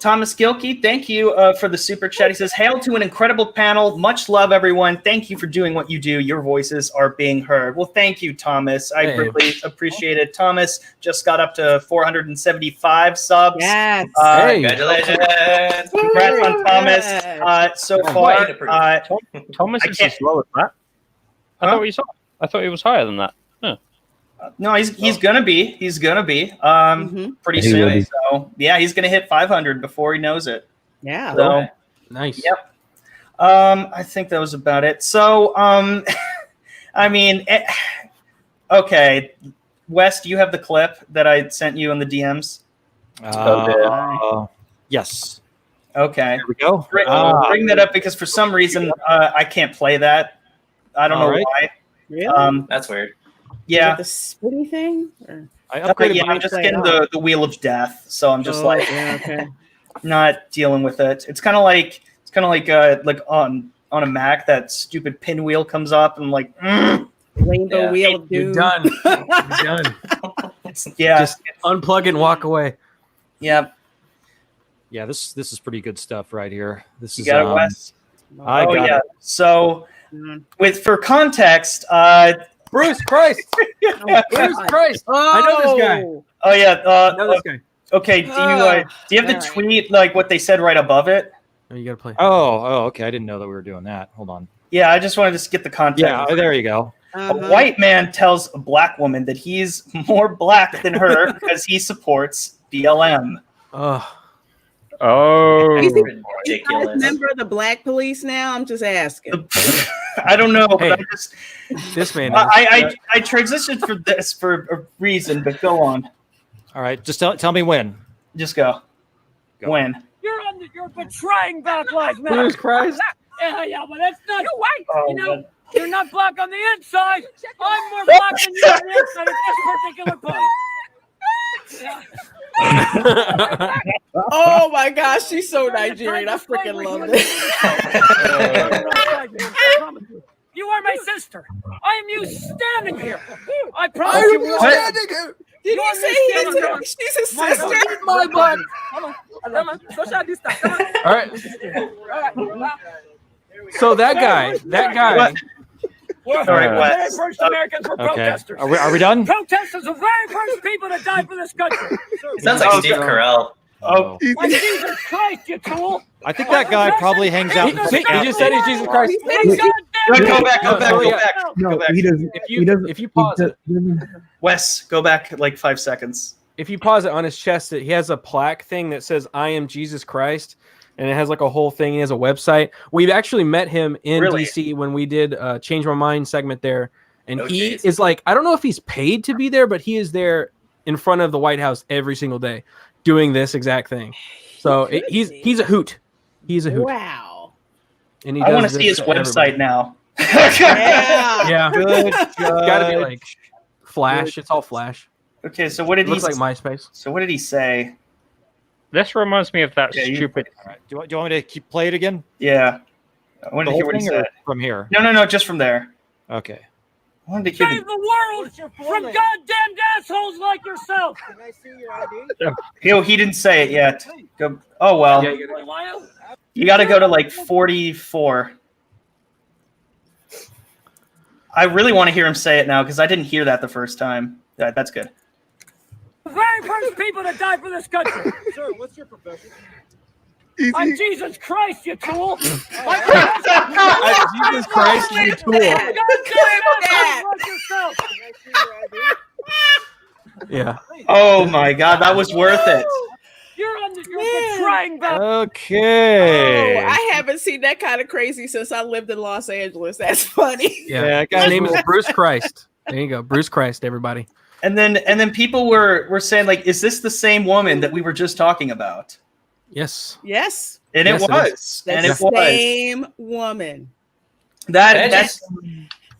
Thomas Gilkey, thank you for the super chat. He says, "Hail to an incredible panel. Much love, everyone. Thank you for doing what you do. Your voices are being heard." Well, thank you, Thomas. I greatly appreciate it. Thomas just got up to 475 subs. Yes. Congratulations. Congrats on Thomas. So far, Thomas is as low as that. I thought he was higher than that. Huh. No, he's gonna be. He's gonna be pretty soon. So yeah, he's gonna hit 500 before he knows it. Yeah. So nice. Yep. I think that was about it. So I mean, okay, Wes, do you have the clip that I sent you in the DMs? Yes. Okay. Here we go. Bring that up because for some reason I can't play that. I don't know why. Really? That's weird. Yeah. The spinny thing? Or? I'm just getting the wheel of death, so I'm just not dealing with it. It's kind of like on a Mac, that stupid pinwheel comes up and I'm like rainbow wheel of doom. You're done. You're done. Yeah. Just unplug it and walk away. Yeah. Yeah, this is pretty good stuff right here. This You is got it, Wes? I got it. So for context, Bruce Christ. Bruce Christ. I know this guy. Oh yeah. I know this guy. Okay. Do you have the tweet like what they said right above it? Oh, you gotta play. Oh, okay. I didn't know that we were doing that. Hold on. Yeah, I just wanted to get the context. Yeah, there you go. A white man tells a black woman that he's more black than her because he supports BLM. Oh, Is he ridiculous. a member of the Black Police now? I'm just asking. I don't know, but I just this man. I transitioned for this for a reason, but go on. All right, just tell me when. Just go. When? You're betraying Black Lives Matter. Jesus Christ. Yeah, but that's not white. Oh, you know, man. you're not black on the inside. I'm more black than you on the inside at this particular point. Oh my gosh, she's so Nigerian. I freaking love it. You are my sister. I am you standing here. I promise you. Did you say she's his sister? My blood. Come on. Social distance. Come on. All right. So that guy. We're All right, the very first Americans were protesters. Are we done? Protesters, the very first people to die for this country. Sounds like Steve Carell. Oh, My Jesus Christ, you tool! I think that guy probably hangs out. He just said he's Jesus Christ. Go back. No, he doesn't. If you pause it, Wes, go back like 5 seconds. if you pause it on his chest, he has a plaque thing that says "I am Jesus Christ." And it has like a whole thing. He has a website. We've actually met him in DC when we did Change My Mind segment there. And he is like, I don't know if he's paid to be there, but he is there in front of the White House every single day doing this exact thing. So he's a hoot. He's a hoot. Wow. And he I want to see his website now. Yeah. Good It's got to be like Flash. It's all Flash. Okay, so what did he looks like MySpace. So what did he say? This reminds me of that stupid. Right. Do you want me to keep it again? Yeah. I wanted to hear what he said. From here. No, just from there. Okay. I wanted to hear Save the world from goddamn assholes like yourself. Can I see your ID? He didn't say it yet. Go. Oh well. You got to go to like 44. I really want to hear him say it now because I didn't hear that the first time. That's good. The very first people to die for this country. Sir, what's your profession? I'm Jesus Christ, you tool. Jesus Christ, you tool. Yeah. Oh my God, that was worth it. You're on the You're betraying them. Okay. Oh, I haven't seen that kind of crazy since I lived in Los Angeles. That's funny. Yeah, his name is Bruce Christ. There you go, Bruce Christ, everybody. And then people were saying like, is this the same woman that we were just talking about? Yes. Yes. And Yes, it was. That's And it the was. same woman. That's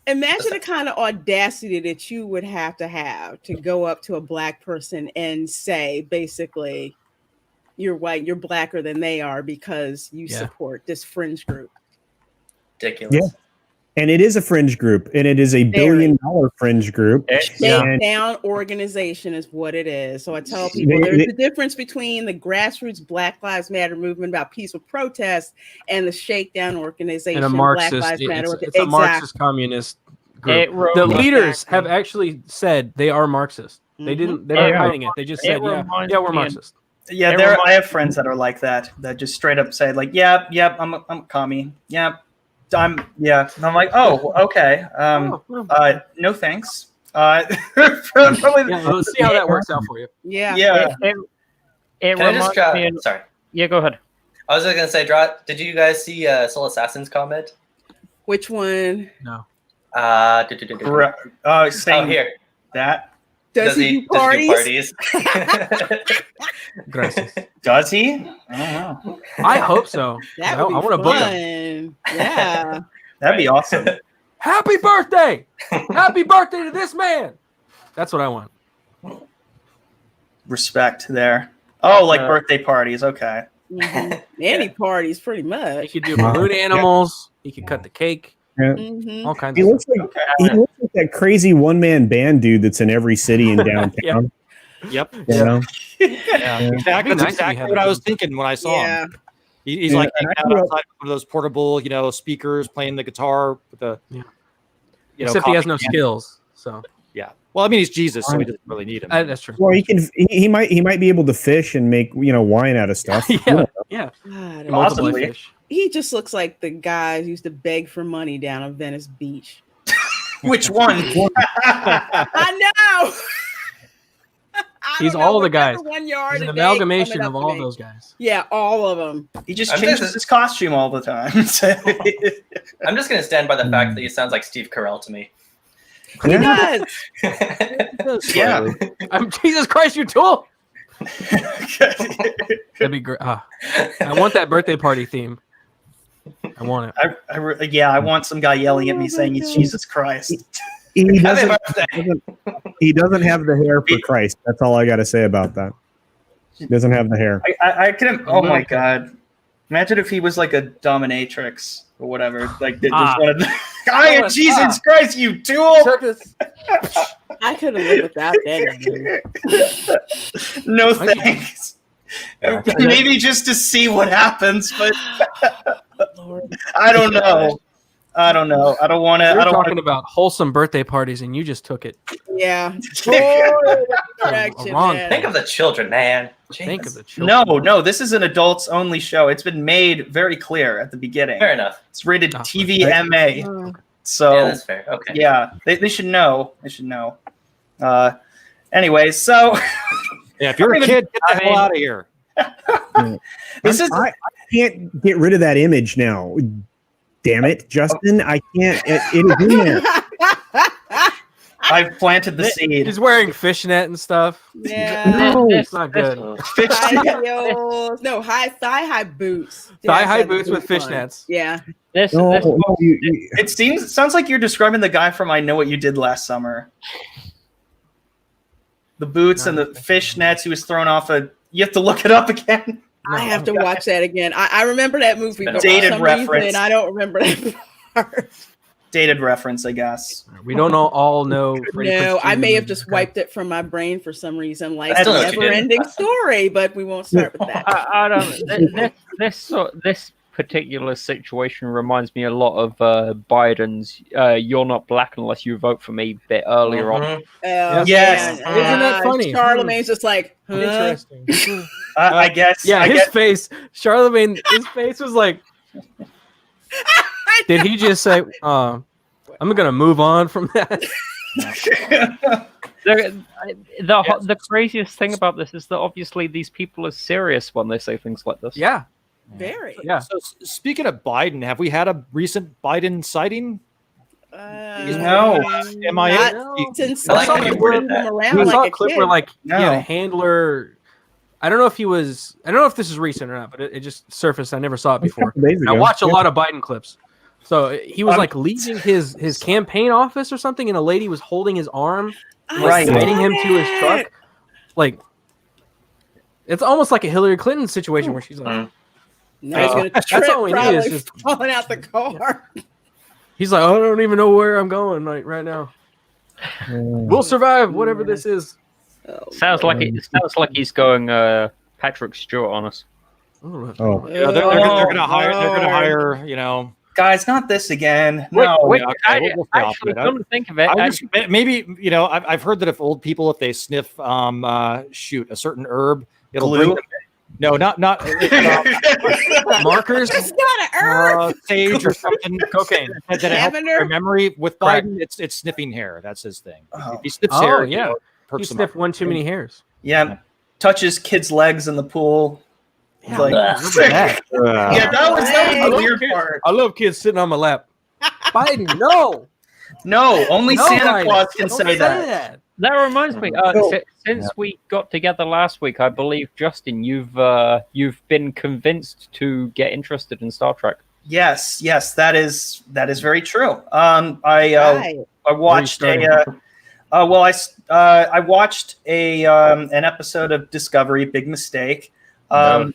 Imagine the kind of audacity that you would have to go up to a black person and say, basically, you're white, you're blacker than they are because you support this fringe group. Ridiculous. Yeah. And it is a fringe group, and it is a $1 billion fringe group. Shakedown organization is what it is. So I tell people there's a difference between the grassroots Black Lives Matter movement about peaceful protest and the shakedown organization. And a Black Marxist, Lives Matter. it's a Marxist communist group. The leaders have actually said they are Marxist. They're not hiding it. They just said, yeah, we're Marxist. Yeah, I have friends that are like that just straight up say like, yep, I'm a commie. Yep. And I'm like, oh, okay. No thanks. Let's see how that works out for you. Yeah. Can I just drop? Sorry. Yeah, go ahead. I was just gonna say, did you guys see Soul Assassin's comment? Which one? No. Saying here. That. Does he do parties? Does he? I don't know. I hope so. That I would be want to book him. Yeah. That'd be awesome. Happy birthday! Happy birthday to this man! That's what I want. Respect there. Oh, like birthday parties. Okay. Mm-hmm. Any parties, pretty much. He could do balloon animals. He could cut the cake. Yeah. All kinds He of looks like that crazy one-man band dude that's in every city in downtown. Yep. You know? Exactly. That's exactly what I was thinking when I saw him. He's like hanging out outside one of those portable, speakers, playing the guitar with the, except he has no skills. So yeah. Well, I mean, he's Jesus, so he doesn't really need him. That's true. Well, he might be able to fish and make wine out of stuff. Yeah. God, possibly. He just looks like the guy who used to beg for money down on Venice Beach. Which one? I know. He's all the guys. One yard He's an amalgamation of all those guys. Yeah, all of them. He just changes his costume all the time. I'm just gonna stand by the fact that he sounds like Steve Carell to me. He does. Yeah. I'm Jesus Christ, you tool. That'd be great. I want that birthday party theme. I want it. I want some guy yelling at me saying he's Jesus Christ. He doesn't have the hair for Christ. That's all I got to say about that. He doesn't have the hair. I couldn't. Oh my God! Imagine if he was like a dominatrix or whatever. Like they just wanted. I am Jesus Christ, you tool! I could have lived without that. No thanks. Maybe just to see what happens, but I don't know. I don't want to. We're talking about wholesome birthday parties, and you just took it. Yeah. Wrong. Think of the children, man. Think of the children. No. This is an adults-only show. It's been made very clear at the beginning. Fair enough. It's rated TVMA. So yeah, that's fair. Okay. Yeah, they should know. They should know. Anyway, so yeah, if you're a kid, get the hell out of here. I can't get rid of that image now. Damn it, Justin! I can't. It is in there. I've planted the seed. He's wearing fishnet and stuff. Yeah. No, it's not good. No, thigh-high boots. Thigh-high boots with fishnets. Yeah. It sounds like you're describing the guy from I Know What You Did Last Summer. The boots and the fishnets. He was thrown off a. You have to look it up again. I have to watch that again. I remember that movie, but dated for some reference. reason, I don't remember that part. Dated reference, I guess. We don't all know. No, I may have just wiped it from my brain for some reason, like a never-ending story. But we won't start with that. I don't. This particular situation reminds me a lot of Biden's "You're not black unless you vote for me" bit earlier on. Yes, isn't that funny? Charlemagne's just like, huh? Interesting. I guess. Yeah, his face. Charlemagne. His face was like. Did he just say, "I'm gonna move on from that"? The craziest thing about this is that obviously these people are serious when they say things like this. Yeah. Very. Yeah. So speaking of Biden, have we had a recent Biden sighting? No. Am I? Not since I like I how you was worded him that. around I saw like a a clip kid. where like he had No. a handler. I don't know if he was. I don't know if this is recent or not, but it just surfaced. I never saw it before. couple days And I ago. watch a Yeah. lot of Biden clips. So he was like leaving his campaign office or something, and a lady was holding his arm, Right. guiding him to his truck. Like it's almost like a Hillary Clinton situation where she's like, Now he's gonna that's trip, all we need probably is just. falling out the car. He's like, oh, I don't even know where I'm going like right now. We'll survive whatever this is. Sounds like he's going Patrick Stewart on us. Oh, Yeah, they're gonna hire. They're gonna hire. You know, Guys, not this again. Wait, No. wait, Yeah, okay, we'll stay off actually, of it. come to think of it, I just, maybe I've heard that if old people, if they sniff a certain herb, it'll Glue? bring them. No, not Markers. It's not an herb. sage or something. Cocaine. That helps Lavender? their memory. With Crack. Biden, it's sniffing hair. That's his thing. Oh. If he sniffs Oh, hair, yeah. it He perks him sniffed up. one too many hairs. Yeah. Touches kids' legs in the pool. Yeah, Like- look at that. Yeah, that was the love weird kids. part. I love kids sitting on my lap. Biden, no. No, only No, Santa Biden, Claus can don't say that. That reminds me. Since we got together last week, I believe Justin, you've been convinced to get interested in Star Trek. Yes, that is very true. I watched I watched an episode of Discovery, Big Mistake. I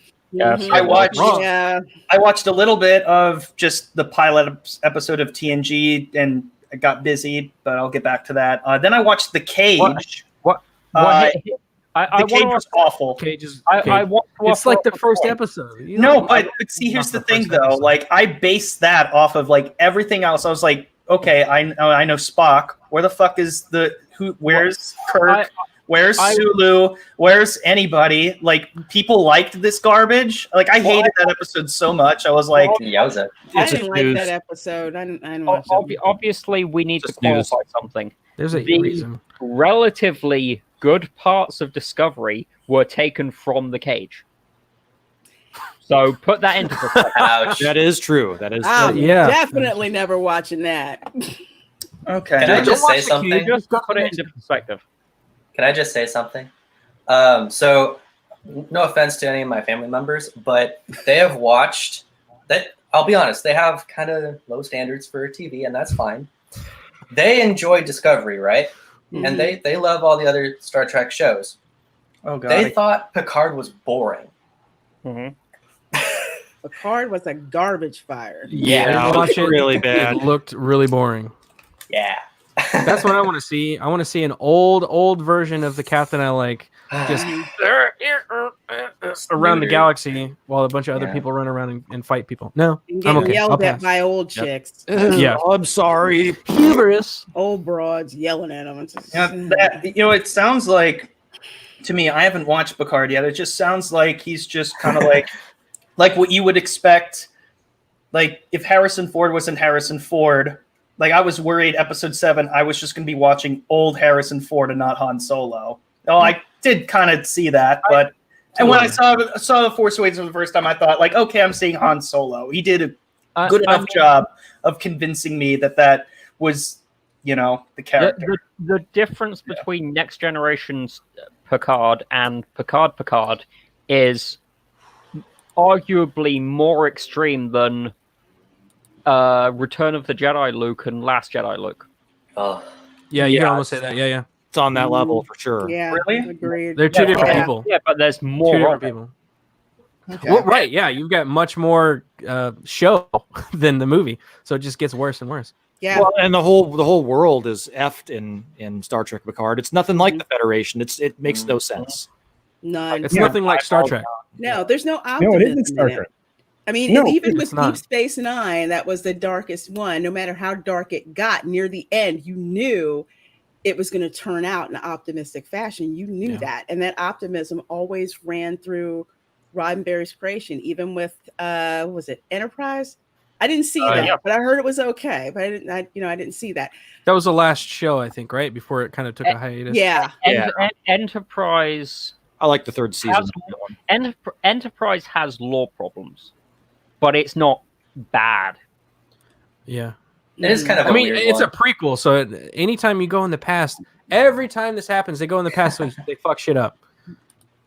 watched a little bit of just the pilot episode of TNG, and I got busy, but I'll get back to that. Then I watched The Cage. I The Cage was awful. Cage is. I want to It's offer like up the a first point. episode. You No, know? but see, here's the Not thing, first though. episode. Like, I based that off of like everything else. I was like, okay, I know Spock. Where the fuck is where's Kirk? Where's Sulu? Where's anybody? Like, people liked this garbage. Like, I hated that episode so much. I was like, yowza. I didn't like that episode. I didn't watch it. Obviously, we need to qualify something. There's a The reason. relatively good parts of Discovery were taken from The Cage. So put that into perspective. Ouch. That is true. That is I'm true. Yeah. definitely never watching that. okay. Can I just say Cage, something? just put it into perspective. Can I just say something? So, no offense to any of my family members, but they have watched that. I'll be honest, they have kind of low standards for TV, and that's fine. They enjoy Discovery, right? Mhm. And they love all the other Star Trek shows. Oh god. They thought Picard was boring. Picard was a garbage fire. Yeah, Watch it's it. really bad. It looked really boring. Yeah. That's what I want to see. I want to see an old version of the captain I like, just around the galaxy while a bunch of other Yeah. people run around and fight people. No, And I'm getting okay. yelled I'll at pass. by old Yep. chicks. Yeah. Oh, I'm sorry. Hubris. Old broads yelling at them. It sounds like, to me, I haven't watched Picard yet. It just sounds like he's just kind of like what you would expect. Like, if Harrison Ford wasn't Harrison Ford, like, I was worried episode 7, I was just going to be watching old Harrison Ford and not Han Solo. Oh, I did kind of see that, but and when I saw The Force Awakens for the first time, I thought, like, okay, I'm seeing Han Solo. He did a good enough job of convincing me that was, the character. The difference between Next Generation's Picard and Picard is arguably more extreme than Return of the Jedi Luke and Last Jedi Luke. Oh. Yeah, you can almost say that. Yeah. It's on that level for sure. Yeah, Really? agreed. They're two different Yeah. people. Yeah, but there's more Two different of it. people. Well, right, yeah, you've got much more show than the movie, so it just gets worse and worse. Yeah. Well, and the whole world is effed in Star Trek Picard. It's nothing like the Federation. It makes no sense. None. It's nothing like Star Trek. No, there's no No, optimism. it isn't Star in it. Trek. I mean, No, even it's with not. Deep Space Nine, that was the darkest one. No matter how dark it got, near the end, you knew it was going to turn out in an optimistic fashion. You knew that, and that optimism always ran through Roddenberry's creation. Even with was it Enterprise? I didn't see that, but I heard it was okay. But I didn't see that. That was the last show, I think, right before it kind of took a hiatus. Yeah. Enterprise. I like the third season. Enterprise has lore problems, but it's not bad. Yeah. It is kind of. I mean, it's a prequel, so anytime you go in the past, every time this happens, they go in the past, so they fuck shit up.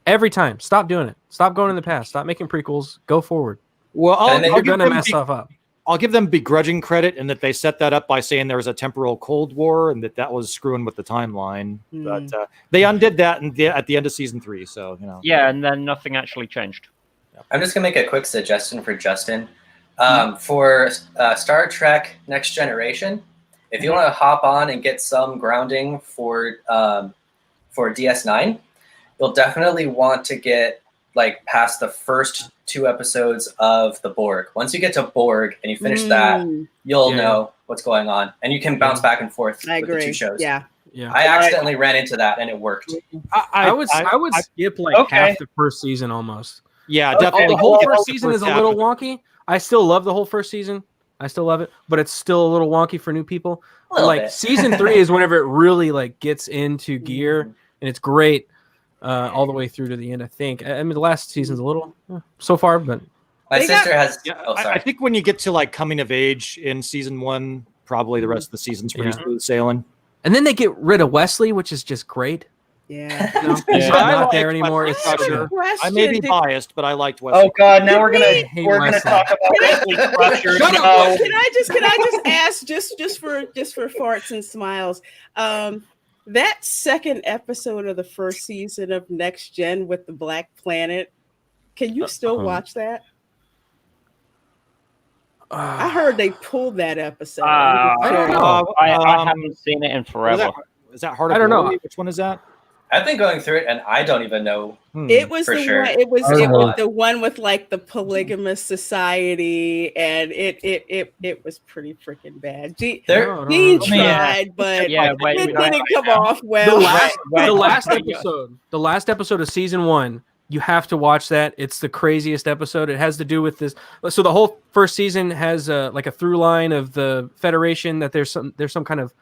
Every time, stop doing it. Stop going in the past. Stop making prequels. Go forward. Well, you're gonna mess stuff up. I'll give them begrudging credit in that they set that up by saying there was a temporal Cold War and that was screwing with the timeline. But they undid that at the end of season 3. So Yeah, and then nothing actually changed. I'm just gonna make a quick suggestion for Justin. For Star Trek Next Generation, if you want to hop on and get some grounding for DS9, you'll definitely want to get past the first 2 episodes of the Borg. Once you get to Borg and you finish that, you'll know what's going on, and you can bounce back and forth with the 2 shows. Yeah. I accidentally ran into that, and it worked. I would skip half the first season almost. Yeah, definitely. The whole first season is a little wonky. I still love the whole first season. I still love it, but it's still a little wonky for new people. Season 3 is whenever it really gets into gear, and it's great all the way through to the end. I think. I mean, the last season's a little so far, but my sister has. I think when you get to coming of age in season 1, probably the rest of the season's pretty smooth sailing. And then they get rid of Wesley, which is just great. Yeah. He's not there anymore. It's sure. I may be biased, but I liked Wesley. Oh God! Now we're gonna talk about Wesley Crusher. Can I just ask just for farts and smiles? That second episode of the first season of Next Gen with the Black Planet, can you still watch that? I heard they pulled that episode. I don't know. I haven't seen it in forever. Is that Heart of I don't know. Glory? Which one is that? I've been going through it, and I don't even know. It was for the sure. one. It was the one with the polygamous society, and it was pretty freaking bad. Gene tried, but it didn't come off well. The last episode of season 1. You have to watch that. It's the craziest episode. It has to do with this. So the whole first season has a through line of the Federation, that there's some kind of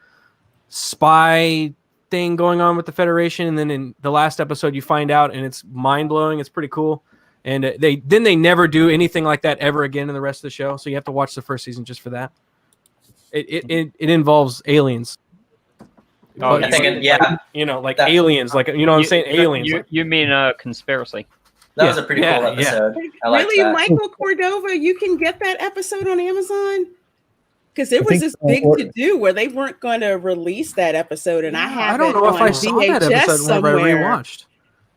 spy thing going on with the Federation, and then in the last episode you find out, and it's mind blowing. It's pretty cool, and they never do anything like that ever again in the rest of the show. So you have to watch the first season just for that. It involves aliens. Oh, I think aliens, what I'm saying, aliens. You mean a conspiracy? That was a pretty cool episode. I liked really, that. Michael Cordova, you can get that episode on Amazon? Because it was this big to do where they weren't going to release that episode, and I have it on VHS somewhere. I rewatched.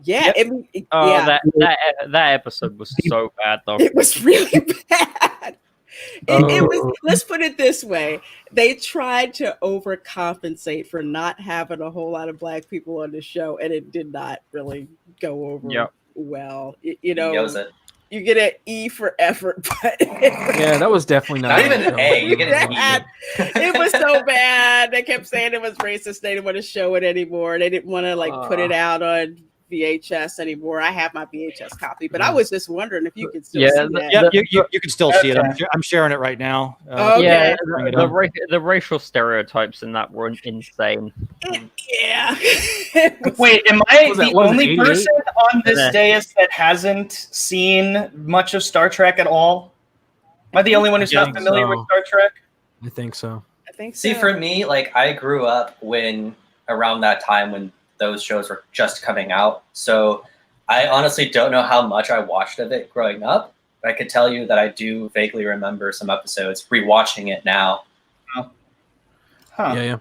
Yeah, that episode was so bad, though. It was really bad. It was. Let's put it this way: they tried to overcompensate for not having a whole lot of Black people on the show, and it did not really go over well. You get an E for effort, but that was definitely not even an A. You get an E. It was so bad. They kept saying it was racist. They didn't want to show it anymore. They didn't want to put it out on VHS anymore. I have my VHS copy, but I was just wondering if you could still see that. You can still see it. I'm sharing it right now. Okay. The racial stereotypes in that were insane. Yeah. Wait, am I the only person on this dais that hasn't seen much of Star Trek at all? Am I the only one who's not familiar with Star Trek? I think so. See, for me, I grew up around that time when those shows were just coming out. So I honestly don't know how much I watched of it growing up, but I could tell you that I do vaguely remember some episodes, rewatching it now. Yeah.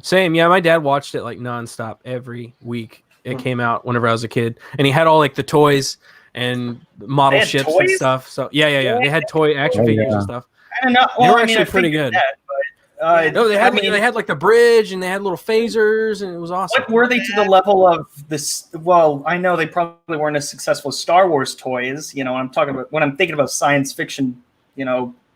Same. Yeah, my dad watched it nonstop every week. It came out whenever I was a kid, and he had all the toys and model ships and stuff. So yeah. They had toy action figures and stuff. I don't know. They were actually pretty good. No, they had they had the bridge, and they had little phasers, and it was awesome. What were they to the level of this? Well, I know they probably weren't as successful as Star Wars toys. When I'm thinking about science fiction,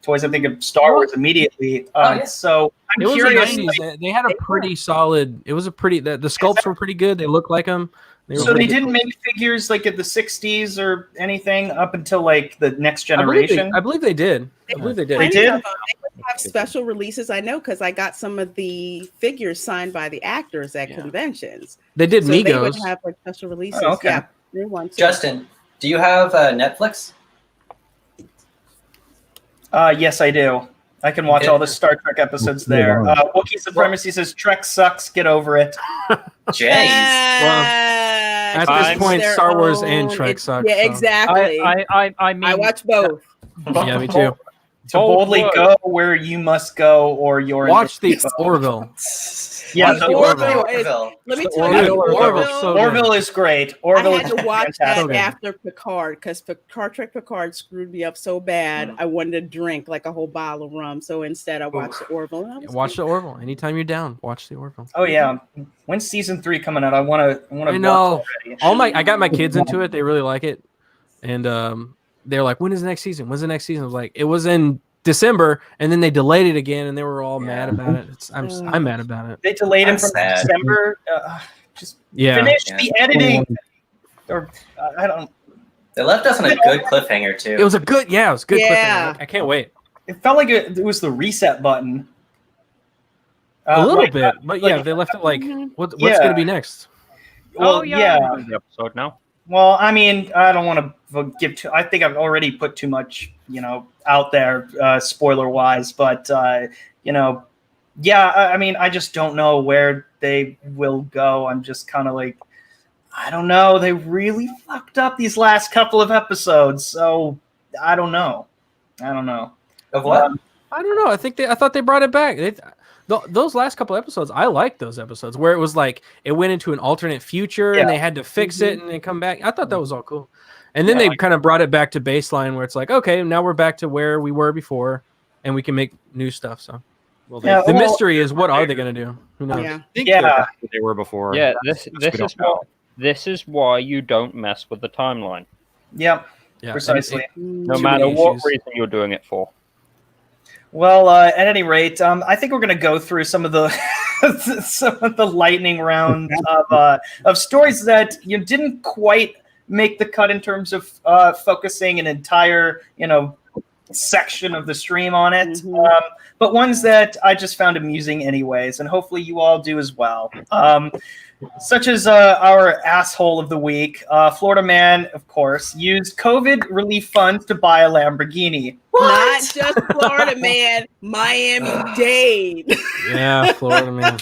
toys, I think of Star Wars immediately. So I'm curious. They had a pretty solid. It was a pretty. The sculpts were pretty good. They looked like them. So they didn't make figures like at the 60s or anything up until like the next generation? I believe they did. They did? They would have special releases, I know, because I got some of the figures signed by the actors at conventions. They did so They Migos. would have like special releases. Oh, okay. Yeah, they want to. Justin, do you have Netflix? Yes, I do. I can watch all the Star Trek episodes there. Wookiee Supremacy says Trek sucks. Get over it. Jeez. At this point, Star Wars and Trek suck. Yeah, exactly. I mean, I watch both. Yeah, me too. To boldly go where you must go, or you're Watch the Orville. Yeah, the Orville. Let me tell you, Orville is great. Orville I had is to watch fantastic. that after Picard because Picard screwed me up so bad. I wanted to drink like a whole bottle of rum, so instead I watched the Orville. And Watch the Orville. Anytime you're down, watch the Orville. Oh yeah, when's season 3 coming out? I want to. I know. I got my kids into it. They really like it, and they're like, "When is the next season? When's the next season?" I was like, "It was in December," and then they delayed it again, and they were all mad about it. I'm mad about it. They delayed him from December. Just finish the editing. Or I don't. They left us on a good cliffhanger too. It was a good, it was a good Yeah. cliffhanger. I can't wait. It felt like it was the reset button. A little bit, but yeah, they left it like, what's going to be next? Well, yeah. The episode now. Well, I mean, I don't want to give too. I think I've already put too much, out there, spoiler wise. But I mean, I just don't know where they will go. I'm just kind of like, I don't know. They really fucked up these last couple of episodes, so I don't know. Of what? I don't know. I thought they brought it back. Those last couple episodes, I liked those episodes where it was like it went into an alternate future and they had to fix it and then come back. I thought that was all cool. And then they kind of brought it back to baseline where it's like, okay, now we're back to where we were before and we can make new stuff. So the mystery is, what are they going to do? Who knows? I think they're back where they were before. Yeah, this is why you don't mess with the timeline. Yep. Yeah, precisely. No matter what reason you're doing it for. Well, at any rate, I think we're going to go through some of the lightning round of stories that didn't quite make the cut in terms of focusing an entire section of the stream on it, but ones that I just found amusing anyways, and hopefully you all do as well. Such as our asshole of the week, Florida man, of course, used COVID relief funds to buy a Lamborghini. Not just Florida man, Miami-Dade. Yeah, Florida man.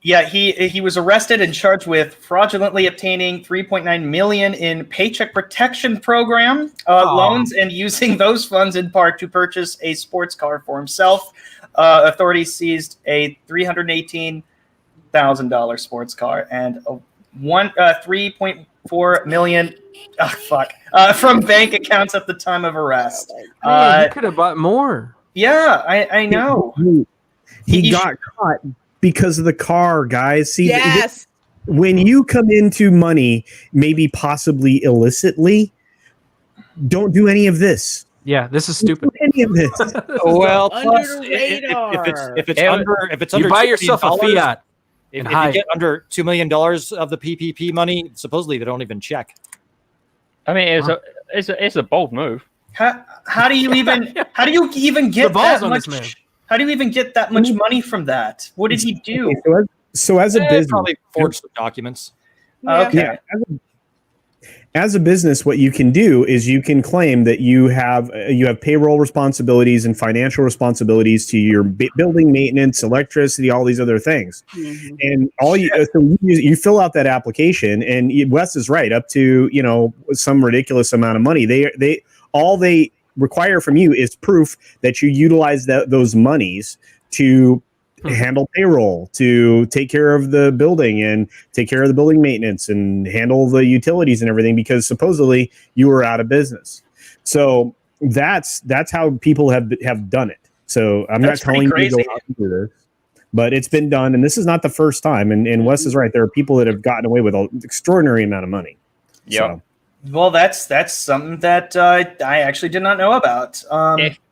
He was arrested and charged with fraudulently obtaining $3.9 million in Paycheck Protection Program loans and using those funds in part to purchase a sports car for himself. Authorities seized a $318,000 sports car and a $3.4 million from bank accounts at the time of arrest. You could have bought more. Yeah, I know. He got caught because of the car, guys. See, yes. When you come into money, maybe possibly illicitly, don't do any of this. Yeah, this is stupid. Any of this. Well, plus, Under the radar. if it's under you buy $2 yourself a million, Fiat. If you get under $2 million of the PPP money, supposedly they don't even check. I mean, it's a bold move. How do you even get that much? How do you even get that much money from that? What did he do? So as a business, probably forged some documents. Okay. As a business, what you can do is you can claim that you have payroll responsibilities and financial responsibilities to your building maintenance, electricity, all these other things, and you fill out that application. And Wes is right, up to some ridiculous amount of money. They require from you is proof that you utilize those monies to handle payroll, to take care of the building and take care of the building maintenance and handle the utilities and everything, because supposedly you were out of business. So that's how people have done it. So I'm not telling you to go out and do this, but it's been done, and this is not the first time. And Wes is right. There are people that have gotten away with an extraordinary amount of money. Yeah. So. Well, that's something that I actually did not know about.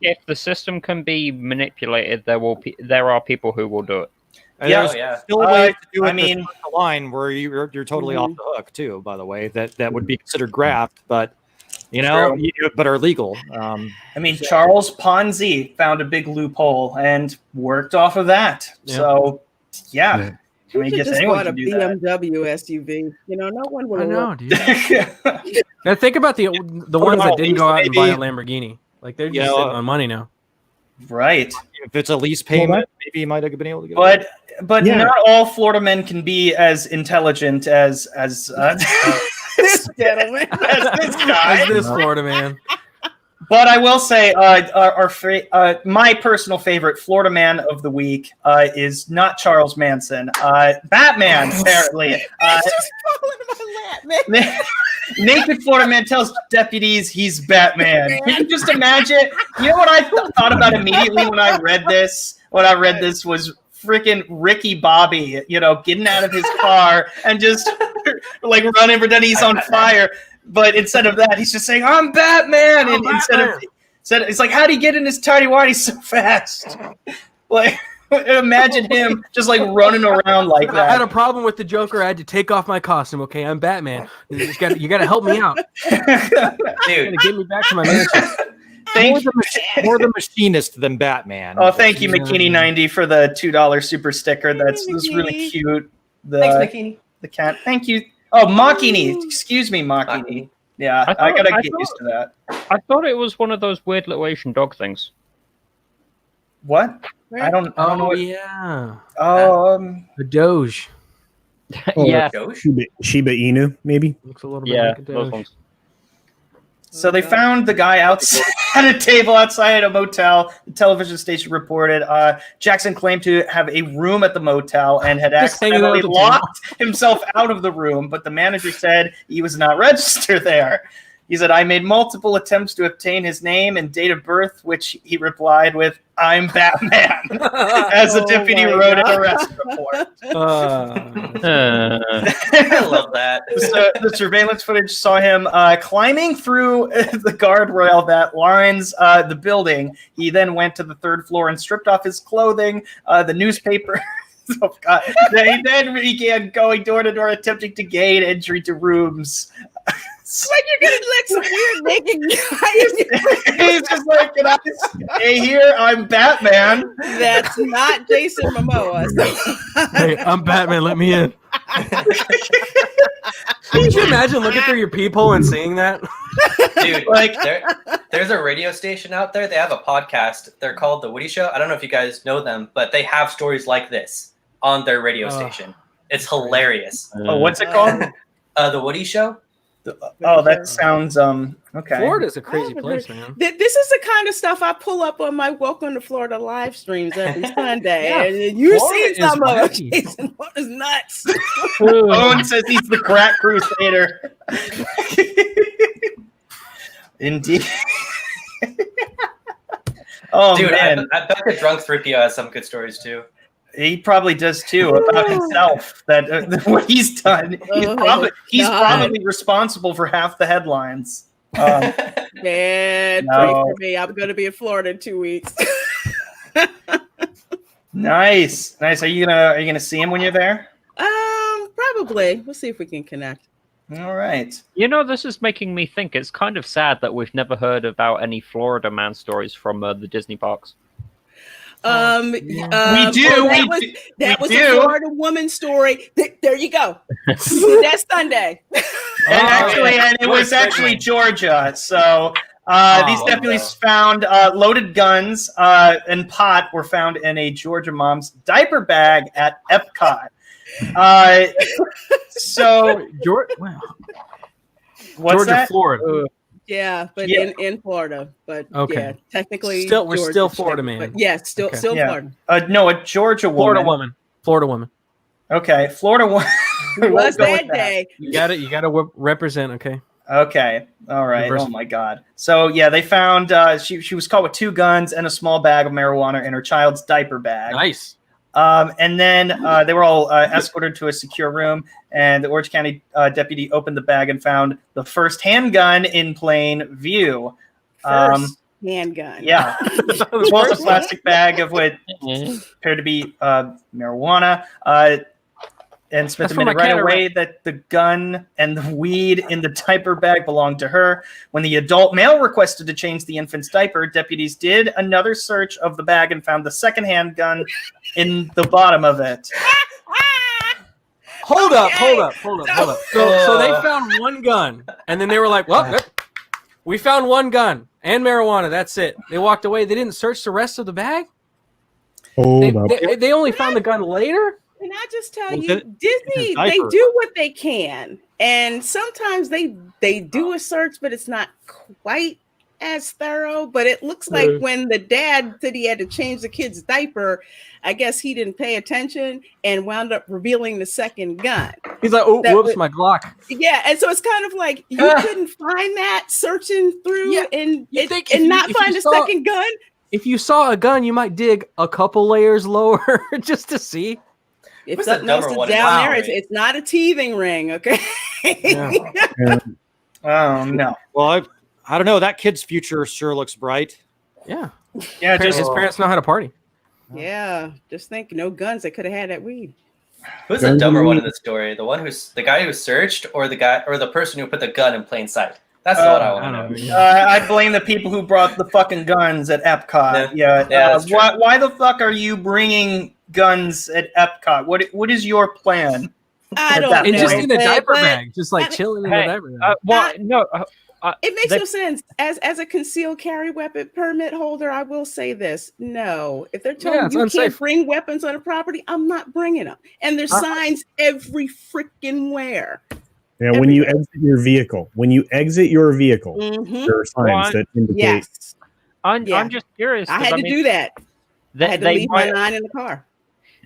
If the system can be manipulated, there are people who will do it. There's still ways to do it. I mean, the line where you're totally off the hook too. By the way, that would be considered graft, but but are legal. I mean, Charles Ponzi found a big loophole and worked off of that. Yeah. So, yeah. You I mean, I should guess just anyone bought a can do that. BMW SUV. You know, no one would I have. know, dude. Now think about the ones that didn't go out and buy a Lamborghini. Like they're just sitting on money now. Right. If it's a lease payment, maybe you might have been able to get it. But not all Florida men can be as intelligent as this gentleman, as this guy, As this Florida man. But I will say, my personal favorite Florida man of the week is not Charles Manson, Batman. Apparently, naked Florida man tells deputies he's Batman. Can you just imagine? You know what I thought about immediately when I read this? When I read this was freaking Ricky Bobby, getting out of his car and just like running, pretending he's on fire. But instead of that, he's just saying, "I'm Batman." And instead of it's like, how'd he get in his tidy whitey so fast? Like, imagine him just like running around like that. I had a problem with the Joker. I had to take off my costume. Okay, I'm Batman. You got to help me out, dude. Get me back to my mansion. More the machinist than Batman. Oh, thank you, McKinney90, for the $2 super sticker. That's really cute. Thanks, McKinney. The cat. Thank you. Oh, Makini. Excuse me, Makini. Yeah, I gotta get used to that. I thought it was one of those weird little Asian dog things. What? I don't know. Yeah. The Doge. Yeah. Shiba Inu, maybe. Looks a little bit like a those Doge. ones. So they found the guy outside at a table outside a motel. The television station reported Jackson claimed to have a room at the motel and had accidentally locked himself out of the room, but the manager said he was not registered there. He said, "I made multiple attempts to obtain his name and date of birth," which he replied with, "I'm Batman," as the deputy wrote in the arrest report. I love that. So the surveillance footage saw him climbing through the guardrail that lines the building. He then went to the third floor and stripped off his clothing. The newspaper. Oh, God. He then began going door to door, attempting to gain entry to rooms. Like you're gonna like some weird naked guy. He's just like, "Can I stay here? I'm Batman." That's not Jason Momoa. Hey, I'm Batman. Let me in. Could you imagine looking through your peephole and seeing that? Dude, like there's a radio station out there. They have a podcast. They're called The Woody Show. I don't know if you guys know them, but they have stories like this on their radio station. It's hilarious. Oh, what's it called? The Woody Show. Oh, that sounds okay. Florida's a crazy place, man. This is the kind of stuff I pull up on my Welcome to Florida live streams every Sunday. And you've seen some of it. Jason is nuts. Owen says he's the crack crusader. Indeed. Oh, dude, man. I bet the drunk 3PO has some good stories too. He probably does too, about himself. That what he's done. He's probably responsible for half the headlines. Man, pray for me. I'm going to be in Florida in 2 weeks. Nice. Are you gonna see him when you're there? Probably. We'll see if we can connect. All right. This is making me think it's kind of sad that we've never heard about any Florida man stories from the Disney parks. We do. That was a Florida woman story. There you go. That's Sunday. And it was actually Georgia. So these deputies found loaded guns and pot were found in a Georgia mom's diaper bag at Epcot. Georgia, Florida. Yeah, but in Florida. But yeah, technically we're still Florida, man. But yes, still Florida. No, a Georgia woman. Florida woman. Okay, Florida woman. Was that day? You got to represent. Okay. Okay. All right. Oh my God. So yeah, they found she was caught with 2 guns and a small bag of marijuana in her child's diaper bag. Nice. And then they were all escorted to a secure room, and the Orange County deputy opened the bag and found the first handgun in plain view. handgun. Yeah. As well as a plastic bag of what appeared to be marijuana. And Smith admitted right away that the gun and the weed in the diaper bag belonged to her. When the adult male requested to change the infant's diaper, deputies did another search of the bag and found the second handgun in the bottom of it. Hold up. So they found one gun, and then they were like, well, we found one gun and marijuana. That's it. They walked away. They didn't search the rest of the bag? They only found the gun later? Can I just tell you, Disney, they do what they can. And sometimes they do a search, but it's not quite as thorough. But it looks like when the dad said he had to change the kid's diaper, I guess he didn't pay attention and wound up revealing the second gun. He's like, oh, whoops, my Glock. Yeah, and so it's kind of like you couldn't find that searching through and not find a second gun. If you saw a gun, you might dig a couple layers lower just to see. If something else is down there, it's not a teething ring, okay? Oh, no. Well, I don't know. That kid's future sure looks bright. Yeah. Yeah, his parents know how to party. Yeah, just think, no guns. They could have had that weed. Who's the dumber one in the story? The guy who searched, or the person who put the gun in plain sight? That's what I want to know. I blame the people who brought the fucking guns at Epcot. Why the fuck are you bringing guns at Epcot? What is your plan? I don't know. And just in a diaper bag, just like chilling in a diaper bag. It makes no sense. As a concealed carry weapon permit holder, I will say this. No. If they're telling you can't bring weapons on a property, I'm not bringing them. And there's signs every freaking where. Yeah, when you exit your vehicle, there are signs that indicate. Yes. I'm just curious. I had to do that. I had to leave my 9 in the car.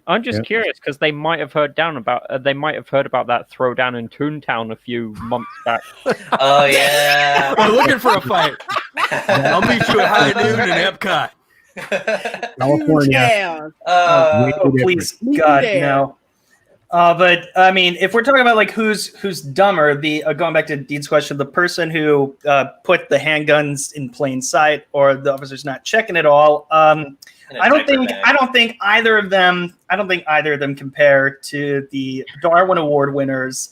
I'm just curious because they might have heard about that throwdown in Toontown a few months back. Oh yeah, we're looking for a fight. I'll meet you at high noon in Epcot, California. Please, God, no. But I mean, if we're talking about like who's dumber, going back to Dean's question, the person who put the handguns in plain sight, or the officers not checking it all. I don't think either of them compare to the Darwin Award winners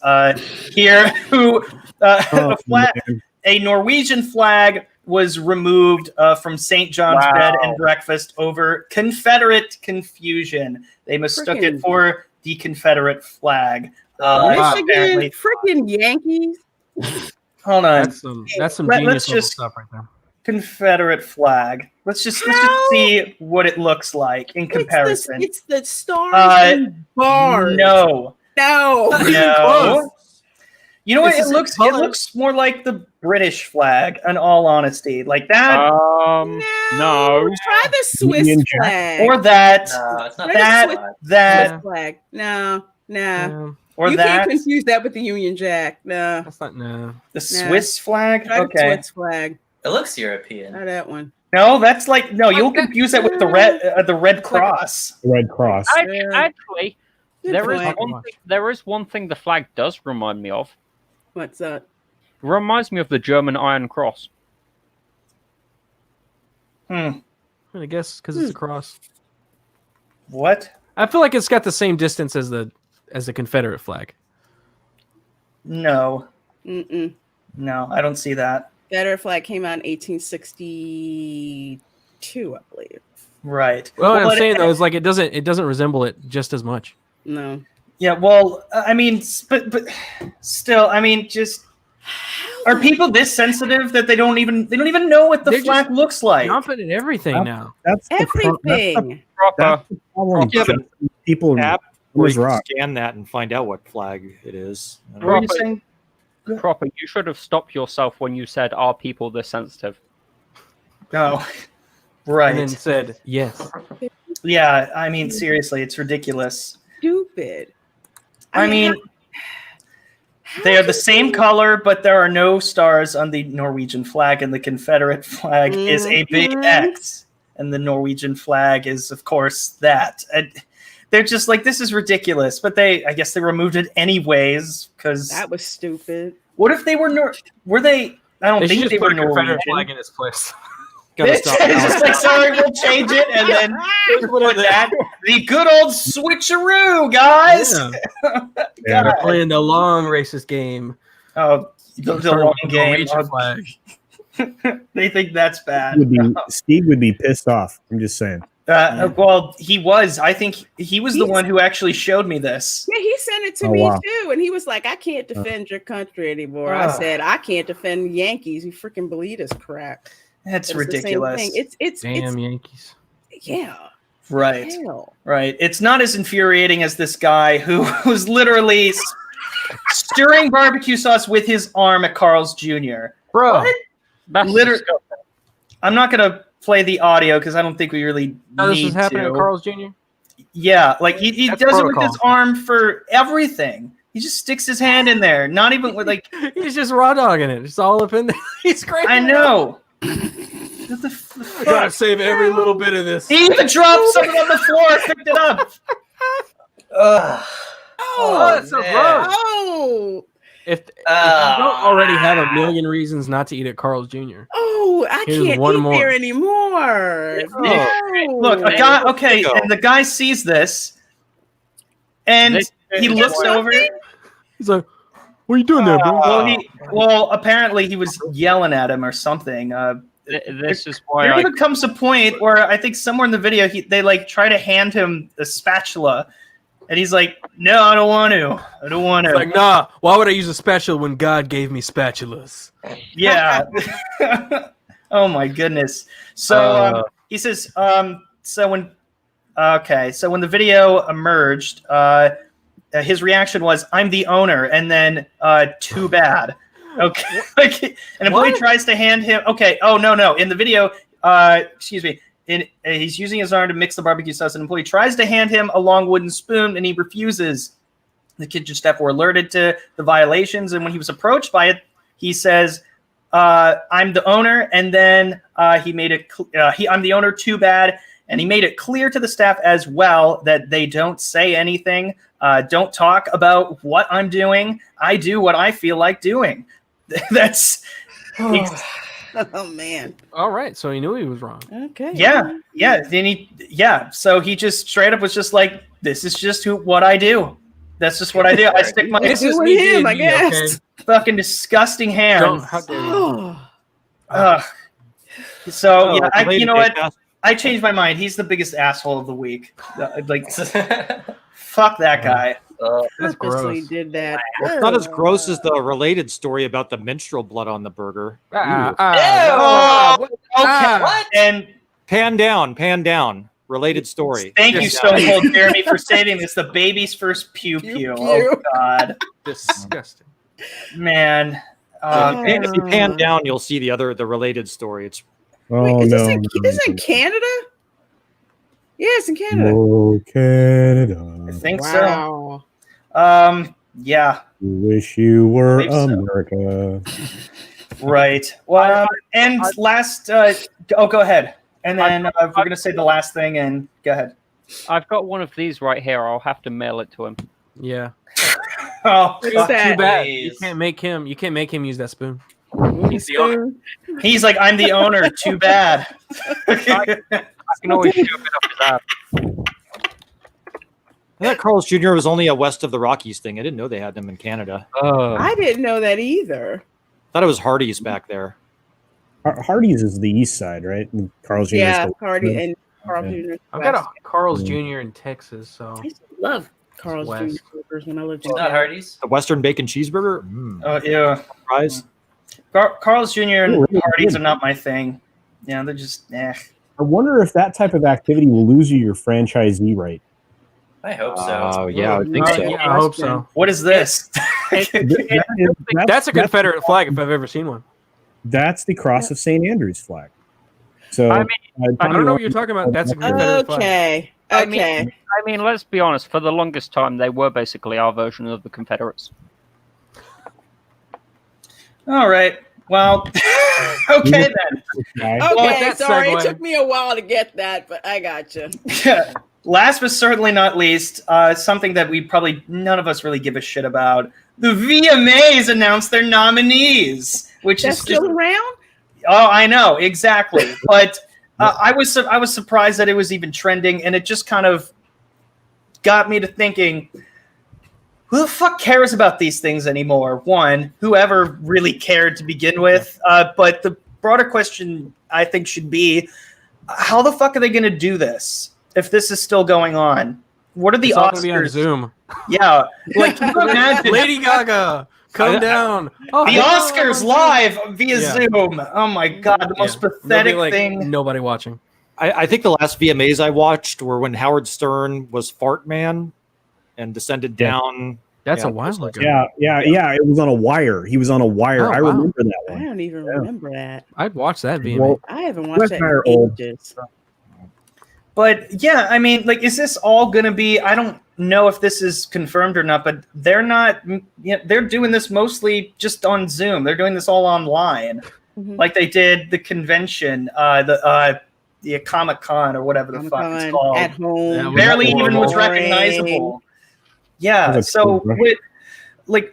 here, who a Norwegian flag was removed from St. John's bed and breakfast over Confederate confusion. They mistook it for the Confederate flag. Michigan, freaking Yankees. Hold on, that's some genius stuff right there. Confederate flag. Let's just see what it looks like in comparison. It's the stars and bars. No. You know what? It looks more like the British flag. In all honesty, like that. No. Try the Swiss flag. Or that. No, it's not that Swiss flag. No. Or you that. Can't confuse that with the Union Jack. No. That's not the Swiss flag. Try the Swiss flag. It looks European. Try that one. No, that's like you'll confuse that with the Red Cross. The Red Cross. Actually, there is one thing the flag does remind me of. What's that? Reminds me of the German Iron Cross. I guess because it's a cross. What? I feel like it's got the same distance as the Confederate flag. No. Mm-mm. No, I don't see that. Confederate flag came out in 1862, I believe. Right. Well, what I'm saying though is like it doesn't resemble it just as much. No. Yeah. Well, I mean, but still, I mean, just are people this sensitive that they don't even know what the flag looks like? Jumping at everything now. That's everything. That's the problem. People where you can scan that and find out what flag it is. What are you saying? Proper. You should have stopped yourself when you said, "Are people this sensitive?" No. Right. And then said yes. Yeah, I mean, seriously, it's ridiculous. Stupid. I mean, they are the same color, but there are no stars on the Norwegian flag, and the Confederate flag is a big X, and the Norwegian flag is, of course, that. And they're just like, this is ridiculous, but I guess they removed it anyways because that was stupid. What if they were? Were they? I don't think they were Norwegian. Confederate flag in its place. It's just like, sorry, we'll change it, and then put that. The good old switcheroo, guys. Yeah. They're playing the long racist game. Oh, the long game. Ranger flag. They think that's bad. Steve would be pissed off. I'm just saying. Well, he was. I think he was the one who actually showed me this. Yeah, he sent it to me too, and he was like, "I can't defend your country anymore." I said, "I can't defend Yankees. You freaking believe this crap." That's ridiculous. It's Yankees. Yeah. Right. Hell. Right. It's not as infuriating as this guy who was literally stirring barbecue sauce with his arm at Carl's Jr. Bro, that's literally. I'm not gonna play the audio because I don't think we really need this is happening to. at Carl's Jr.? Yeah, like he does protocol. it with his arm for everything. He just sticks his hand in there, not even with like. He's just raw dogging it. It's all up in there. He's great. I know. What the fuck? Gotta save every little bit of this. He even dropped something on the floor, picked it up. That's so gross. Oh. If you don't already have a million reasons not to eat at Carl's Jr. Oh, I Here's can't one eat more. there anymore. No. Look, a guy. Okay, and the guy sees this, and he looks over. He's like, "What are you doing there, bro?" Well, apparently he was yelling at him or something. This is why there even comes a point where I think somewhere in the video they like try to hand him a spatula, and he's like, "No, I don't want to. I don't want to." It's like, nah. Why would I use a spatula when God gave me spatulas? Yeah. Oh my goodness. So he says, so when the video emerged, his reaction was, "I'm the owner," and then too bad. Okay. Like an employee tries to hand him. Okay. Oh no. In the video, excuse me. He's using his arm to mix the barbecue sauce. An employee tries to hand him a long wooden spoon, and he refuses. The kitchen staff were alerted to the violations, and when he was approached by it, he says, "I'm the owner," and then he made it. I'm the owner. Too bad. And he made it clear to the staff as well that they don't say anything, don't talk about what I'm doing. I do what I feel like doing. That's. Oh man. All right, so he knew he was wrong. Okay. Yeah. Then so he just straight up was just like, "This is just what I do. That's just what I do. I stick my." This is me, him, I guess. Okay? Fucking disgusting hands. How dare you? So yeah, you know what? I changed my mind. He's the biggest asshole of the week. Like, fuck that guy. That's gross. Did that. Well, it's not as gross as the related story about the minstrel blood on the burger. Okay. What? And pan down. Related story. Thank you, Stone Cold Jeremy, for saving this. The baby's first pew. Oh God, disgusting. Man, if you pan down, you'll see the related story. It's Wait, is this in Canada? Yeah, it's in Canada. Oh, Canada. I think so. Yeah. Wish you were So. America. Right. Well, and last. Go ahead. And then we're going to say the last thing, and go ahead. I've got one of these right here. I'll have to mail it to him. Yeah. Oh, too bad. You can't make him use that spoon. He's the owner. He's like, "I'm the owner. Too bad." I can always shove it up his ass. I thought Carl's Jr. was only a west of the Rockies thing. I didn't know they had them in Canada. I didn't know that either. Thought it was Hardee's back there. Hardee's is the east side, right? And Carl's Jr. Yeah, is the Hardy and Carl's Jr. I've got a Carl's Jr. in Texas, so I used to love Carl's Jr. burgers when I lived in It's not Hardee's. The Western bacon cheeseburger. Oh yeah. Fries. Carl's Jr. and Hardee's are not my thing. Yeah, they're just. I wonder if that type of activity will lose you your franchisee right. I hope so. Oh yeah, I would think so. Yeah, I hope so. What is this? That's a Confederate flag if I've ever seen one. That's the Cross of St. Andrew's flag. So I mean, I don't know what you're talking about. That's a Confederate flag. I mean, let's be honest. For the longest time, they were basically our version of the Confederates. All right. Well, okay then. Okay, sorry. It took me a while to get that, but I got you. Last but certainly not least, something that we probably none of us really give a shit about. The VMAs announced their nominees, which That's is still around. Oh, I know exactly, but I was surprised that it was even trending, and it just kind of got me to thinking, who the fuck cares about these things anymore? One, whoever really cared to begin with, but the broader question I think should be, how the fuck are they going to do this if this is still going on? What are the It's all gonna be on Oscars? Zoom. Yeah, like can you imagine Lady Gaga, come down. Oh, the Oscars live via Yeah. Zoom? Oh my god, the most pathetic thing. Nobody watching. I think the last VMAs I watched were when Howard Stern was Fart Man and descended down. That's Yeah, a while ago. Yeah. It was on a wire. He was on a wire. Oh, I wow. remember that I one. don't even remember that. I'd watch that VMA. Well, I haven't Wes watched that and I are in old. ages. But yeah, I mean, like, is this all going to be? I don't know if this is confirmed or not, but they're not. They're doing this mostly just on Zoom. They're doing this all online, like they did the convention, the Comic-Con or whatever the fuck it's called. At home, Yeah, Barely even was boring. recognizable. Yeah. That's So, cool, with, like,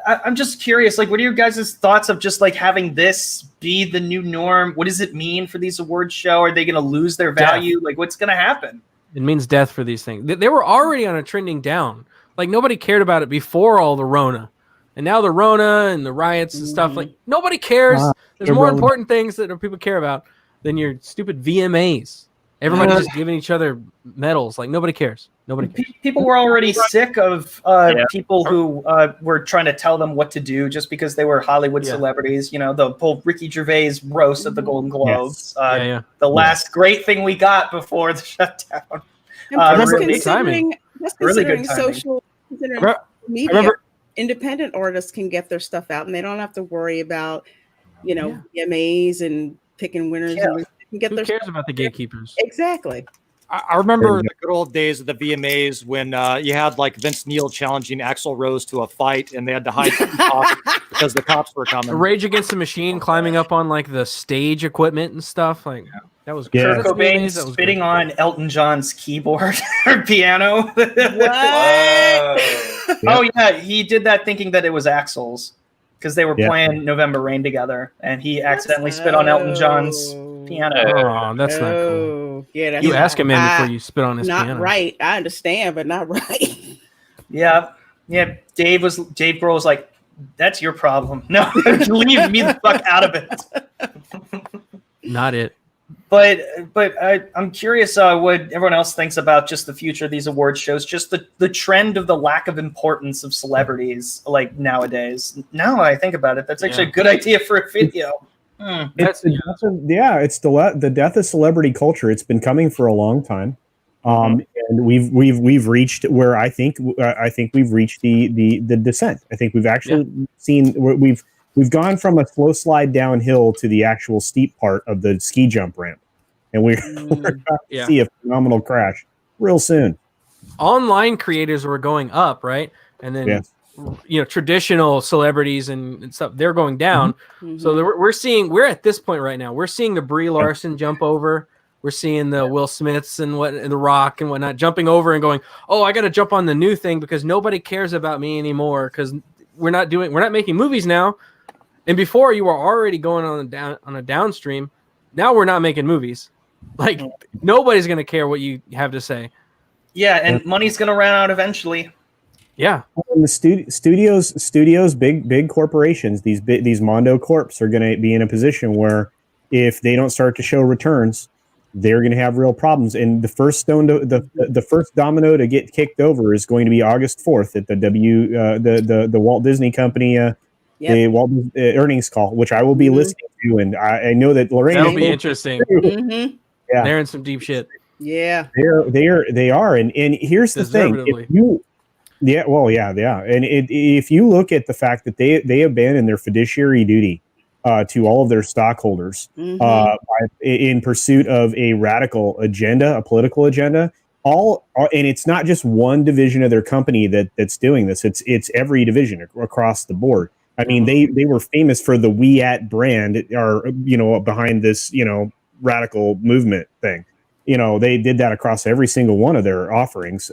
I'm just curious. Like, what are your guys' thoughts of just like having this be the new norm? What does it mean for these awards show? Are they going to lose their value? Like, what's going to happen? It means death for these things. They were already on a trending down. Like nobody cared about it before all the Rona, and now the Rona and the riots and stuff. Like nobody cares. There's more important things that people care about than your stupid VMAs. Everybody's just giving each other medals. Like nobody cares. Nobody cares. People were already sick of people who were trying to tell them what to do just because they were Hollywood celebrities. You know, the whole Ricky Gervais roast of the Golden Globes. The last great thing we got before the shutdown. That's Really considering good timing. social media. Independent artists can get their stuff out, and they don't have to worry about, VMAs and picking winners. Yeah. And get Who their cares stuff about the gatekeepers? Exactly. I remember the good old days of the VMAs when you had like Vince Neil challenging Axl Rose to a fight, and they had to hide from the cops because the cops were coming. Rage Against the Machine climbing up on like the stage equipment and stuff. Like that was Yeah. Kurt Cobain that was spitting good. on Elton John's keyboard or piano. What? Oh yeah, he did that thinking that it was Axl's because they were playing November Rain together, and he accidentally spit on Elton John's piano. Oh, that's not cool. Yeah, that's You ask a man before you spit on his not piano. right. I understand, but not right. Yeah. Dave Grohl was like, "That's your problem. No, leave me the fuck out of it." Not it. But I'm curious what everyone else thinks about just the future of these award shows, just the trend of the lack of importance of celebrities like nowadays. Now I think about it, that's actually a good idea for a video. It's the death of celebrity culture. It's been coming for a long time, and we've reached where I think we've reached the descent. I think we've actually seen we've gone from a slow slide downhill to the actual steep part of the ski jump ramp, and we're about to see a phenomenal crash real soon. Online creators were going up, right? And then traditional celebrities and stuff, they're going down. So we're at this point right now. We're seeing the Brie Larson jump over. We're seeing the Will Smiths and The Rock and whatnot jumping over and going, "Oh, I got to jump on the new thing because nobody cares about me anymore because we're not making movies now." And before you were already going on a downstream. Now we're not making movies. Like nobody's gonna care what you have to say. Yeah, and money's gonna run out eventually. Yeah, and the studios, big corporations, these Mondo Corps are going to be in a position where if they don't start to show returns, they're going to have real problems. And the first the first domino to get kicked over is going to be August 4th at the Walt Disney Company the Walt earnings call, which I will be listening to, and I know that Lorraine. That'll be interesting. Yeah, they're in some deep shit. Yeah, they are, and here's the thing. And if you look at the fact that they abandoned their fiduciary duty to all of their stockholders in pursuit of a radical agenda, a political agenda, and it's not just one division of their company that's doing this. It's every division across the board. I mean, they were famous for the We At brand, behind this radical movement thing. They did that across every single one of their offerings.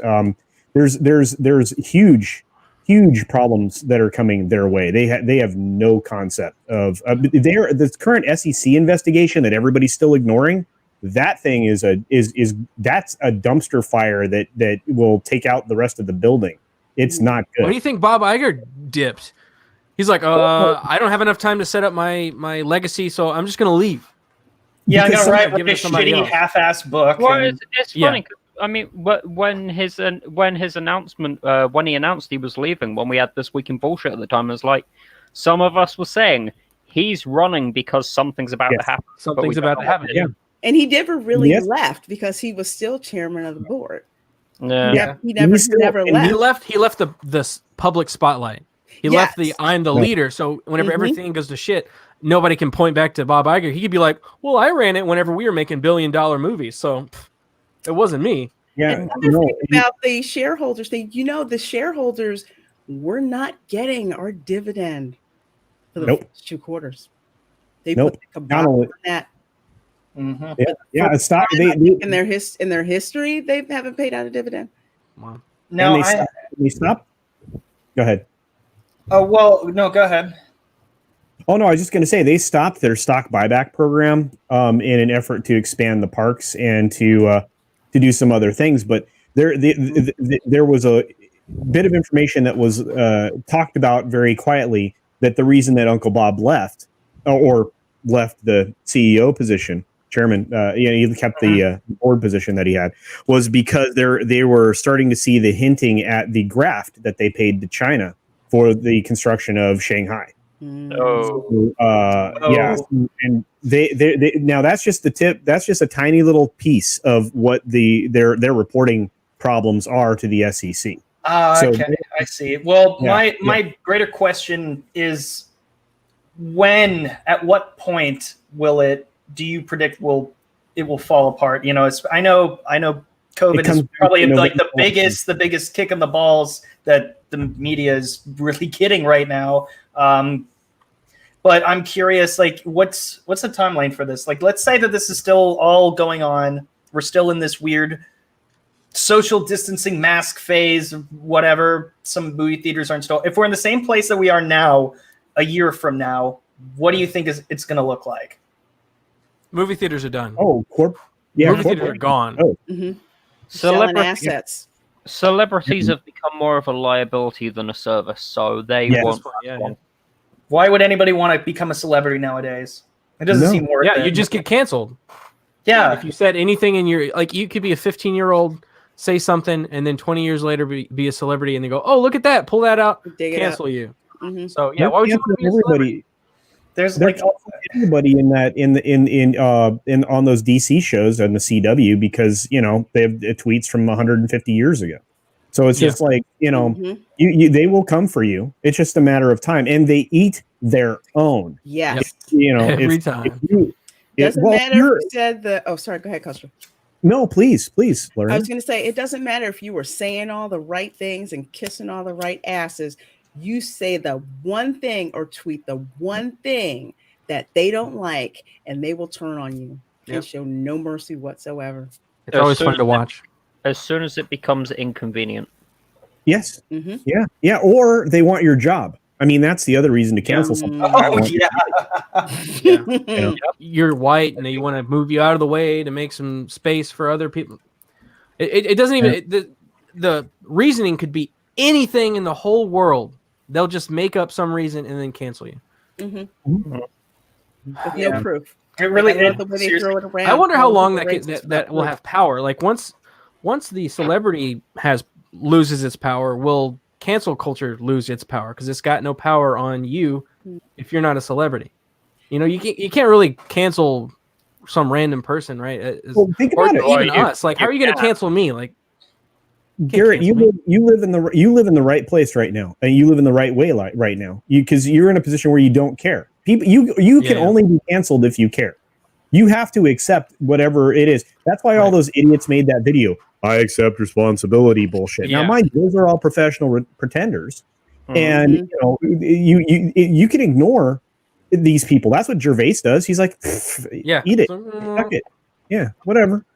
There's huge huge problems that are coming their way. They have no concept of the current SEC investigation that everybody's still ignoring. That thing is that's a dumpster fire that will take out the rest of the building. It's not good. What do you think Bob Iger dipped? He's like, I don't have enough time to set up my legacy, so I'm just going to leave. Yeah, I'm going to write give a it to somebody shitty else. half-assed book. Well, and- it's funny. 'Cause, I mean, when his announcement, when he announced he was leaving, when we had This Week in Bullshit at the time, it was like some of us were saying he's running because something's about to happen. Something's about to happen. Yeah. And he never really left because he was still chairman of the board. Yeah. He never left. He left the public spotlight. He left the I'm the leader. So whenever everything goes to shit, nobody can point back to Bob Iger. He could be like, well, I ran it whenever we were making billion-dollar movies. So it wasn't me. Yeah. About the shareholders thing, the shareholders were not getting our dividend for the first 2 quarters. They put the kibosh on that. It's not. In their history, they haven't paid out a dividend. Wow. No, they stopped. Go ahead. Oh well, no, go ahead. Oh no, I was just going to say they stopped their stock buyback program in an effort to expand the parks and to do some other things. But there was a bit of information that was talked about very quietly that the reason that Uncle Bob left or left the CEO position, chairman, he kept the board position that he had, was because they were starting to see the hinting at the graft that they paid to China for the construction of Shanghai. Yeah, and they now that's just the tip. That's just a tiny little piece of what their reporting problems are to the SEC. Okay, I see. Well, my greater question is at what point do you predict it will fall apart? I know COVID is probably like the biggest kick in the balls that the media is really getting right now. But I'm curious, like, what's the timeline for this? Like, let's say that this is still all going on. We're still in this weird social distancing mask phase, whatever. Some movie theaters aren't still. If we're in the same place that we are now, a year from now, what do you think it's going to look like? Movie theaters are done. Movie theaters are gone. Selling assets. Celebrities have become more of a liability than a service, so they won't. Why would anybody want to become a celebrity nowadays? It doesn't seem worth it. You just get canceled. Yeah. If you said anything in you could be a 15-year-old, say something, and then 20 years later be a celebrity, and they go, "Oh, look at that! Pull that out, cancel you." Mm-hmm. So why would you want to be a celebrity? There's everybody in on those DC shows on the CW because they have tweets from 150 years ago. So it's just like they will come for you. It's just a matter of time, and they eat their own. Yes, every time. Doesn't matter if you said the. Oh, sorry. Go ahead, Custer. No, please, Lauren. I was going to say it doesn't matter if you were saying all the right things and kissing all the right asses. You say the one thing or tweet the one thing that they don't like, and they will turn on you and show no mercy whatsoever. It's always fun to watch. As soon as it becomes inconvenient. Yes. Mm-hmm. Yeah. Or they want your job. I mean, that's the other reason to cancel something. You're white, and they want to move you out of the way to make some space for other people. It doesn't even. The reasoning could be anything in the whole world. They'll just make up some reason and then cancel you. Mm-hmm. With no proof. It really is. I wonder how long that will have power. Like once the celebrity loses its power, will cancel culture lose its power because it's got no power on you if you're not a celebrity. You can't really cancel some random person, right? Think about it. Even us. Like, how are you going to cancel me? Like, Garrett, you live in the right place right now, and you live in the right way right now. Because you're in a position where you don't care. People, you can only be canceled if you care. You have to accept whatever it is. That's why all those idiots made that video. I accept responsibility bullshit. Yeah. Now, mind you, those are all professional pretenders, and you can ignore these people. That's what Gervais does. He's like, eat it, fuck it, whatever.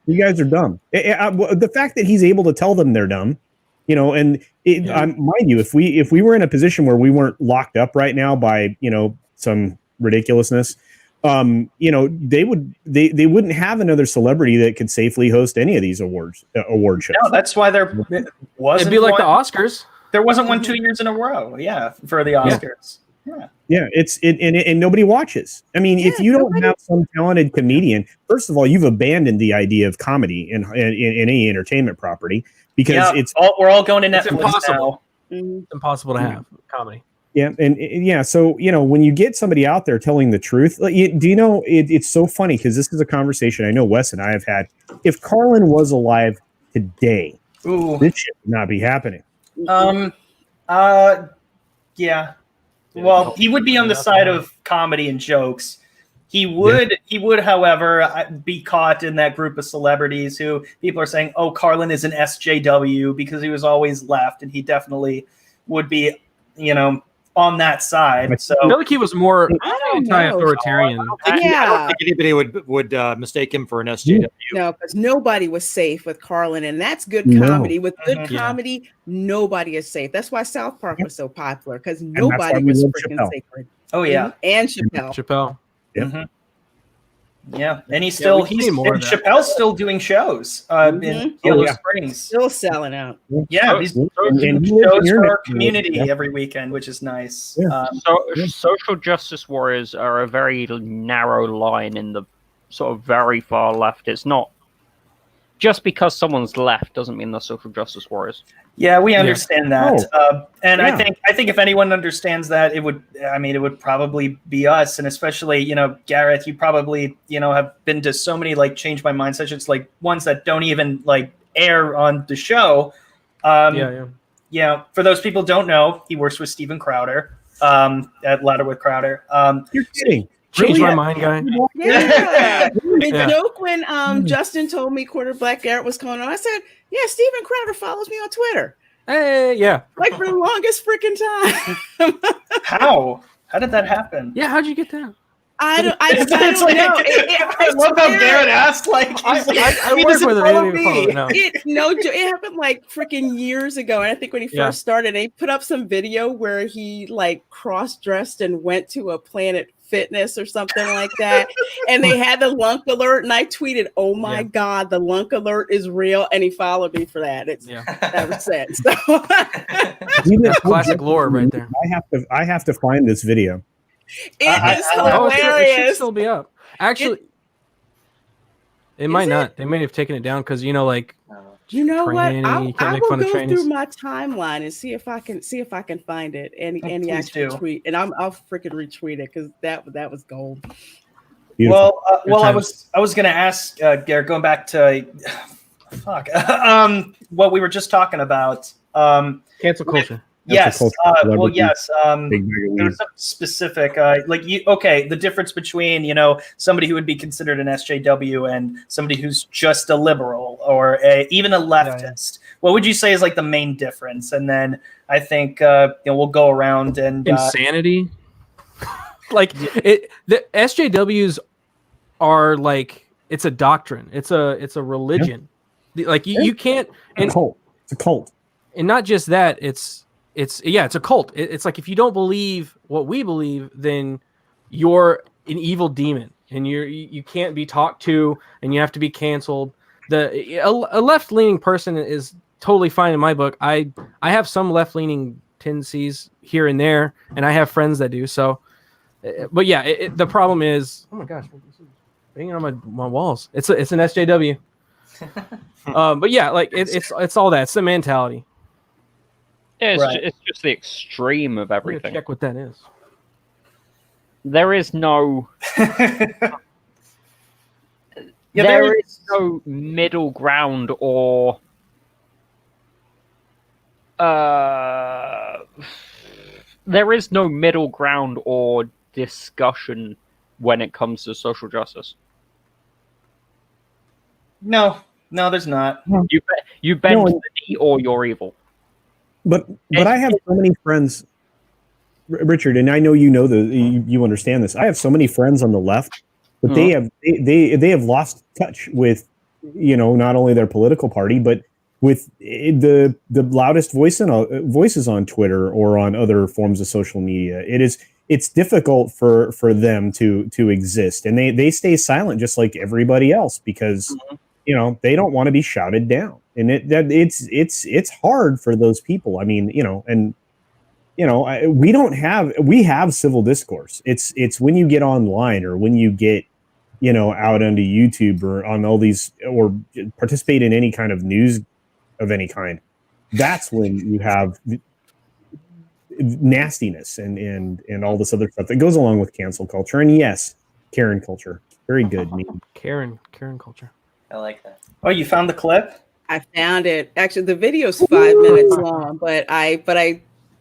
You guys are dumb. The fact that he's able to tell them they're dumb You know, and mind you, if we were in a position where we weren't locked up right now by, you know, some ridiculousness, you know, they wouldn't have another celebrity that could safely host any of these award shows. No, that's why there wasn't. It'd be like the Oscars. There wasn't one 2 years in a row. Yeah, for the Oscars. Yeah, and nobody watches. I mean, if you don't have some talented comedian, first of all, you've abandoned the idea of comedy in any entertainment property because we're all going to Netflix impossible. now. It's impossible to have comedy. Yeah, and so you know, when you get somebody out there telling the truth, like, do you know it's so funny because this is a conversation I know Wes and I have had. If Carlin was alive today, this shit would not be happening. Yeah. Well, he would be on the side of comedy and jokes. He would, however, be caught in that group of celebrities who people are saying, "Oh, Carlin is an SJW," because he was always left, and he definitely would be, you know, on that side. So I feel like he was more anti-authoritarian. I don't think anybody would mistake him for an SJW. No, because nobody was safe with Carlin, and that's good comedy. With good comedy, nobody is safe. That's why South Park was so popular, because nobody was freaking sacred. Oh yeah, and Chappelle. Chappelle. Yeah. Yeah, and Chappelle's still doing shows in Yellow Springs. Still selling out. Yeah, he's doing shows for our community every weekend, which is nice. Yeah. Social justice warriors are a very narrow line in the sort of very far left. It's not just because someone's left doesn't mean they're social justice warriors. Yeah, we understand that, and I think if anyone understands that, it would probably be us, and especially, you know, Gareth, you probably, you know, have been to so many like Change My Mind sessions, like ones that don't even like air on the show. Yeah. For those people who don't know, he works with Steven Crowder at Ladder with Crowder. You're kidding. Change my mind, guy. Yeah. The joke when Justin told me Black Garrett was coming on, I said, "Yeah, Steven Crowder follows me on Twitter." Hey, yeah. Like for the longest freaking time. How did that happen? Yeah, how'd you get that? I don't know. I love how Garrett asked. Like, I work with him. It happened like freaking years ago, and I think when he first started, they put up some video where he like cross-dressed and went to a Planet Fitness or something like that, and they had the lunk alert, and I tweeted, "Oh my god, the lunk alert is real," and he followed me for that. It's ever since. So. That's classic lore right there. I have to find this video. It is hilarious. It should still be up. Actually, it might not. They may have taken it down because, you know, like, you know what? I will go trainings. through my timeline and see if I can find it. And actual tweet, and I'll freaking retweet it because that was gold. Beautiful. Well, I was gonna ask Garrett, going back to what we were just talking about. Cancel culture. Yes. Well, yes. There's something specific, the difference between, you know, somebody who would be considered an SJW and somebody who's just a liberal or even a leftist. What would you say is like the main difference? And then I think we'll go around and insanity. The SJWs are like, it's a doctrine. It's a religion. Yeah. Like you can't. It's a cult. And not just that. It's a cult. It's like if you don't believe what we believe, then you're an evil demon, and you can't be talked to, and you have to be canceled. A left-leaning person is totally fine in my book. I have some left-leaning tendencies here and there, and I have friends that do. So, but yeah, the problem is, oh my gosh, this is banging on my walls. It's an SJW. But yeah, like it's all that. It's the mentality. Yeah, it's just the extreme of everything. Check what that is. There is no there is no middle ground or there is no middle ground or discussion when it comes to social justice. No, there's not. You bend the knee or you're evil. But I have so many friends, Richard, and I know you understand this. I have so many friends on the left, but they have lost touch with, you know, not only their political party, but with the loudest voices on Twitter or on other forms of social media. It's difficult for them to exist, and they stay silent just like everybody else because they don't want to be shouted down, and it's hard for those people. I mean, we have civil discourse. It's when you get online or when you get out onto YouTube or on all these or participate in any kind of news of any kind, that's when you have nastiness and all this other stuff that goes along with cancel culture. And yes, Karen culture. Very good. Karen culture. I like that. Oh, you found the clip? I found it. Actually, the video's 5 minutes long, but I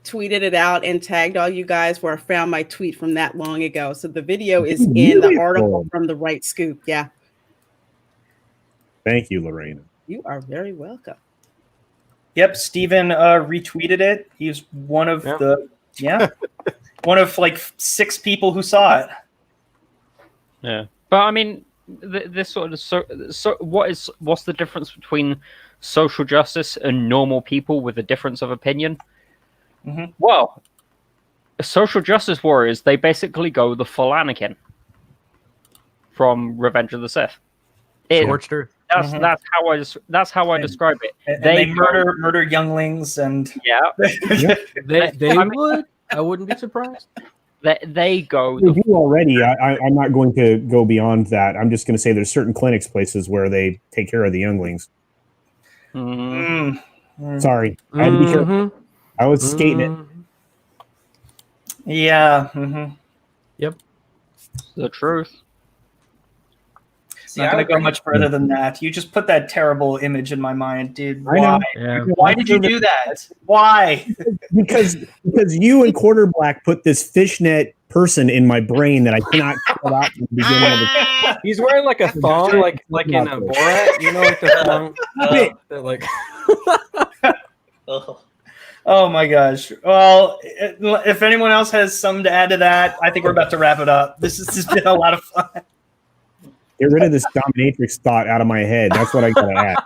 tweeted it out and tagged all you guys where I found my tweet from that long ago. So the video is in the article from the Right Scoop. Yeah. Thank you, Lorena. You are very welcome. Yep, Steven retweeted it. He's one of one of like 6 people who saw it. Yeah, but I mean, this sort of what's the difference between social justice and normal people with a difference of opinion? Mm-hmm. Well, social justice warriors, they basically go the full Anakin from Revenge of the Sith. Scorched earth. That's how I describe it. And they murder younglings and they would. I wouldn't be surprised. They go. I'm not going to go beyond that. I'm just going to say there's certain places where they take care of the younglings. Sorry, I had to be careful. I was skating it. Yeah. Yep. The truth. Not going to go much further than that. You just put that terrible image in my mind, dude. Why? I know. Yeah. Why did you do that? Why? Because you and Quarter Black put this fishnet person in my brain that I cannot cut out from the beginning of the. He's wearing like a thong, like in a Borat, like the thong. Like. Oh my gosh. Well, if anyone else has something to add to that, I think we're about to wrap it up. This has been a lot of fun. Get rid of this dominatrix thought out of my head. That's what I gotta add.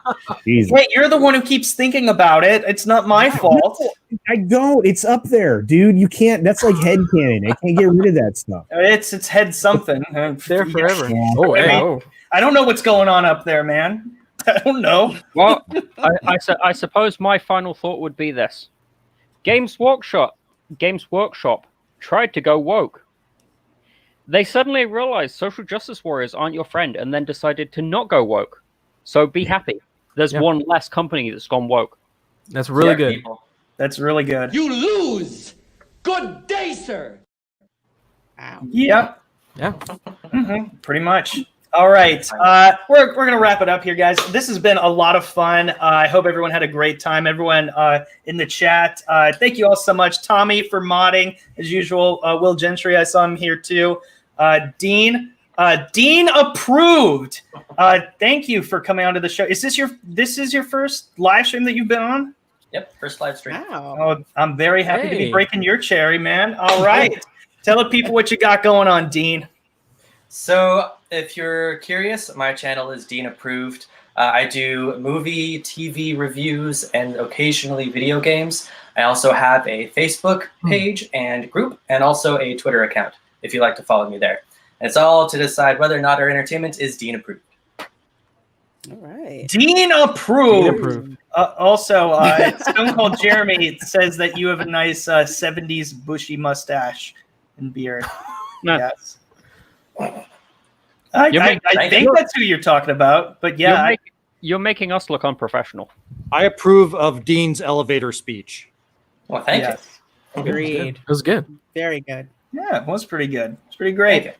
Jesus. Wait, you're the one who keeps thinking about it. It's not my fault. No, I don't. It's up there, dude. You can't. That's like headcanon. I can't get rid of that stuff. It's head something. There forever. Yeah. Oh, I don't know what's going on up there, man. I don't know. Well, I suppose my final thought would be this: Games Workshop tried to go woke. They suddenly realized social justice warriors aren't your friend and then decided to not go woke. So be happy. There's one less company that's gone woke. That's really good. People. That's really good. You lose. Good day, sir. Wow. Yep. Yeah. Pretty much. All right. We're going to wrap it up here, guys. This has been a lot of fun. I hope everyone had a great time. Everyone in the chat, thank you all so much. Tommy for modding, as usual. Will Gentry, I saw him here too. Dean approved. Thank you for coming onto the show. This is your first live stream that you've been on? Yep, first live stream. Wow. Oh, I'm very happy to be breaking your cherry, man. All right. Tell the people what you got going on, Dean. So if you're curious, my channel is Dean Approved. I do movie, TV reviews, and occasionally video games. I also have a Facebook page and group, and also a Twitter account, if you'd like to follow me there. And it's all to decide whether or not our entertainment is Dean Approved. All right. Dean Approved. Also, Stone Cold Jeremy says that you have a nice 70s bushy mustache and beard. Yes. I think that's who you're talking about, but yeah. You're making us look unprofessional. I approve of Dean's elevator speech. Well, thank you. Agreed. It was good. Very good. Yeah, it was pretty good. It's pretty great.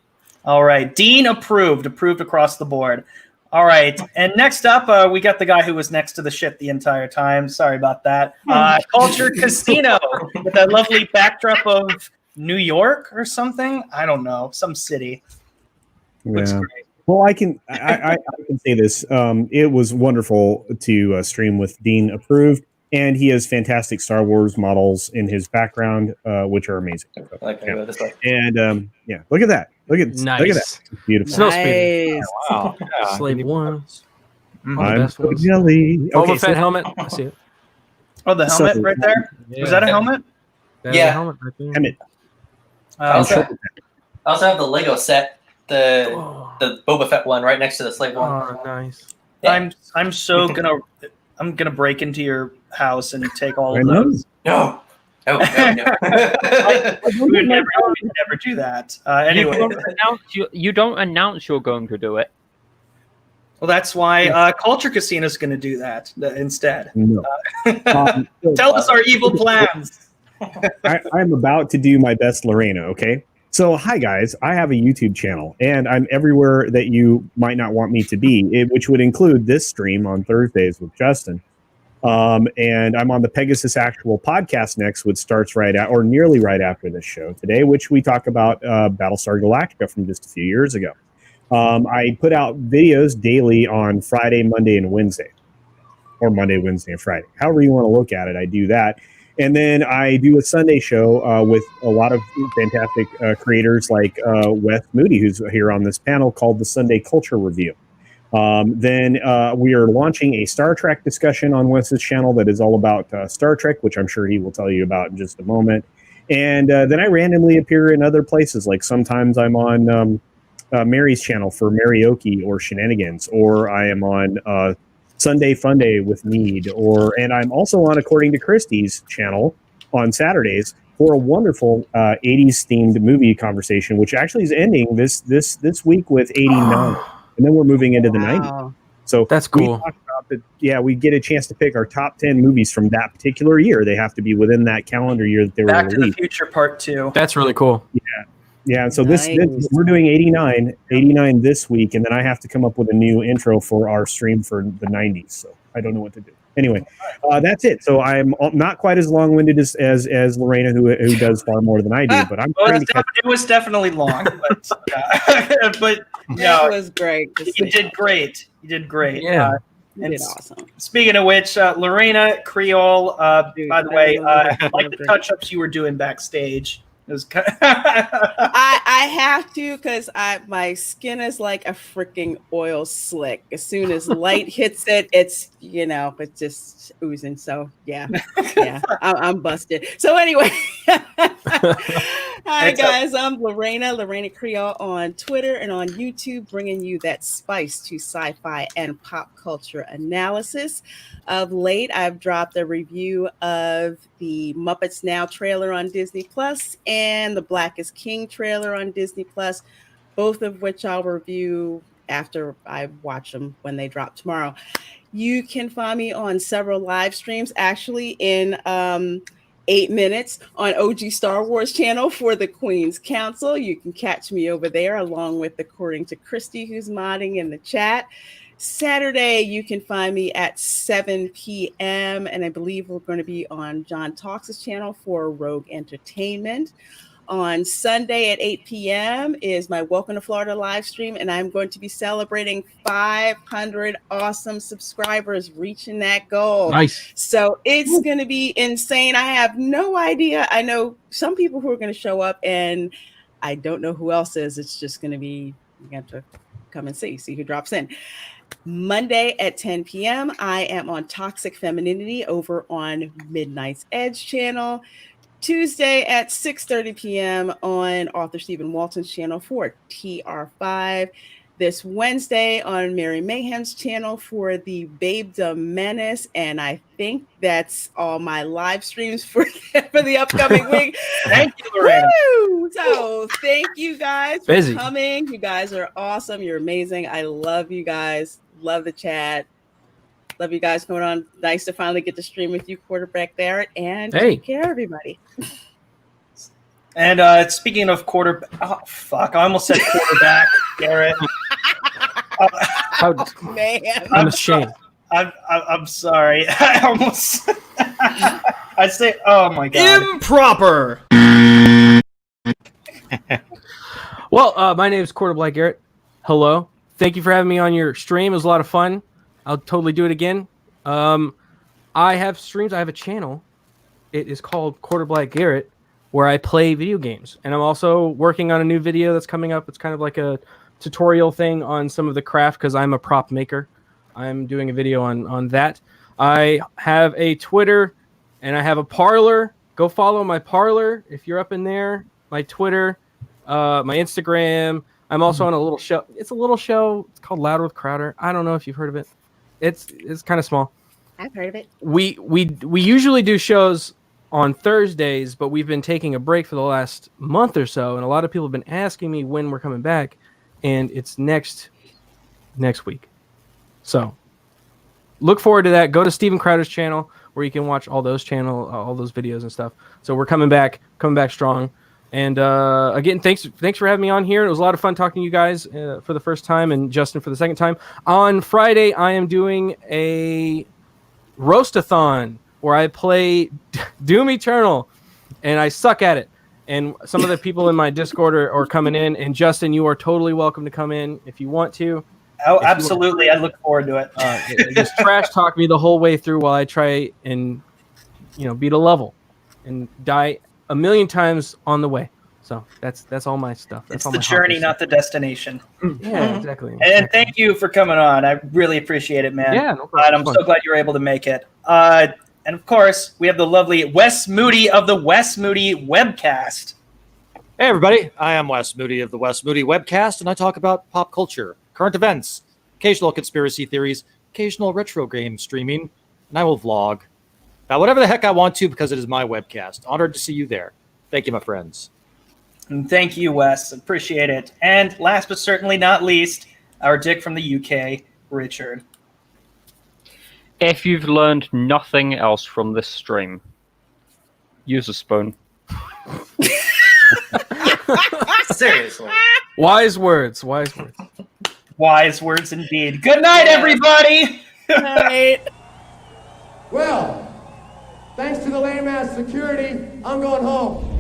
All right. Dean approved across the board. All right. And next up, we got the guy who was next to the shit the entire time. Sorry about that. Culture Casino with that lovely backdrop of New York or something. I don't know. Some city. Looks great. Well, I can say this. It was wonderful to stream with Dean Approved, and he has fantastic Star Wars models in his background, which are amazing. And look at that. Look at that. It's beautiful. Snow speeder. Nice. Wow. Slave one. I'm so jelly. Boba Fett helmet. I see it. Oh, the helmet right there. Was that a helmet? Yeah. Helmet right there. Helmet. I also have the Lego set, the Boba Fett one right next to the slave one. Oh, nice. I'm gonna break into your house and take all I of know. those. No. No. We would never do that. Anyway, You don't announce you're going to do it. well, that's why Culture Casino is going to do that instead. No. Tell us our evil plans. I'm about to do my best, Lorena. Okay. So, hi guys. I have a YouTube channel, and I'm everywhere that you might not want me to be, which would include this stream on Thursdays with Justin. And I'm on the Pegasus Actual podcast next, which starts nearly right after this show today, which we talk about Battlestar Galactica from just a few years ago. I put out videos daily on Friday, Monday, and Wednesday, or Monday, Wednesday, and Friday. However you want to look at it, I do that. And then I do a Sunday show with a lot of fantastic creators like Wes Moody, who's here on this panel, called the Sunday Culture Review. Then we are launching a Star Trek discussion on Wes's channel that is all about Star Trek, which I'm sure he will tell you about in just a moment. And then I randomly appear in other places. Like sometimes I'm on Mary's channel for Marioki or Shenanigans, or I am on Sunday Fun Day with Mead, and I'm also on According to Christie's channel on Saturdays for a wonderful 80s themed movie conversation, which actually is ending this week with 89. And then we're moving into the 90s. So that's cool. We get a chance to pick our top 10 movies from that particular year. They have to be within that calendar year that they were Back to the released. Future Part 2. That's really cool. Yeah. So this we're doing 89 this week, and then I have to come up with a new intro for our stream for the 90s. So I don't know what to do. Anyway, that's it. So I'm not quite as long-winded as Lorena, who does far more than I do. But I'm trying to catch. It was definitely long, but but That was great. You did great. You did great. Yeah. And did awesome. Speaking of which, Lorena Creole, by the way, like the touch-ups you were doing backstage. It was I have to, because my skin is like a freaking oil slick. As soon as light hits it, it's it's just oozing. So yeah, I'm busted. So anyway, hi guys, I'm Reina Creole on Twitter and on YouTube, bringing you that spice to sci-fi and pop culture analysis. Of late, I've dropped a review of the Muppets Now trailer on Disney Plus and the Black is King trailer on Disney Plus, both of which I'll review after I watch them when they drop tomorrow. You can find me on several live streams, actually in 8 minutes on OG Star Wars channel for the Queen's Council. You can catch me over there along with According to Christie, who's modding in the chat. Saturday, you can find me at 7 p.m. And I believe we're going to be on John Talks' channel for Rogue Entertainment. On Sunday at 8 p.m. is my Welcome to Florida live stream, and I'm going to be celebrating 500 awesome subscribers, reaching that goal. Nice. So it's going to be insane. I have no idea. I know some people who are going to show up, and I don't know who else is. It's just going to be, you have to come and see who drops in. Monday at 10 p.m., I am on Toxic Femininity over on Midnight's Edge channel. Tuesday at 6:30 p.m. on author Stephen Walton's channel for TR5. This Wednesday on Mary Mayhem's channel for the Babedom Menace. And I think that's all my live streams for the upcoming week. Thank you, Lorena. Woo! So thank you guys for coming. You guys are awesome. You're amazing. I love you guys. Love the chat. Love you guys going on. Nice to finally get to stream with you, Quarterback Garrett. And take care, everybody. And speaking of quarterback, oh fuck! I almost said quarterback, Garrett. Man, I'm ashamed. I'm sorry. I almost. I say, oh my god, improper. Well, my name is Black Garrett. Hello. Thank you for having me on your stream. It was a lot of fun. I'll totally do it again. I have streams. I have a channel. It is called Black Garrett, where I play video games. And I'm also working on a new video that's coming up. It's kind of like a tutorial thing on some of the craft because I'm a prop maker. I'm doing a video on that. I have a Twitter and I have a Parler. Go follow my Parler if you're up in there. My Twitter, my Instagram. I'm also on a little show. It's a little show. It's called Louder with Crowder. I don't know if you've heard of it. It's kind of small. I've heard of it. We usually do shows on Thursdays, but we've been taking a break for the last month or so, and a lot of people have been asking me when we're coming back, and it's next week. So look forward to that. Go to Steven Crowder's channel where you can watch all those videos and stuff. So we're coming back strong. And again, thanks for having me on here. It was a lot of fun talking to you guys for the first time, and Justin for the second time. On Friday, I am doing a roast-a-thon where I play Doom Eternal, and I suck at it. And some of the people in my Discord are coming in. And Justin, you are totally welcome to come in if you want to. Oh, absolutely! I look forward to it. Just trash talk me the whole way through while I try and beat a level and die a million times on the way. So that's all my stuff. That's it's all the my journey, not the destination. Yeah, exactly. And thank you for coming on. I really appreciate it, man. Yeah, no problem. And I'm so glad you were able to make it. And of course, we have the lovely Wes Moody of the Wes Moody Webcast. Hey, everybody. I am Wes Moody of the Wes Moody Webcast, and I talk about pop culture, current events, occasional conspiracy theories, occasional retro game streaming, and I will vlog about whatever the heck I want to because it is my webcast. Honored to see you there. Thank you, my friends. And thank you, Wes. Appreciate it. And last but certainly not least, our dick from the UK, Richard. If you've learned nothing else from this stream, use a spoon. Seriously. Wise words. Wise words indeed. Good night, everybody. Good night. Well, thanks to the lame ass security, I'm going home.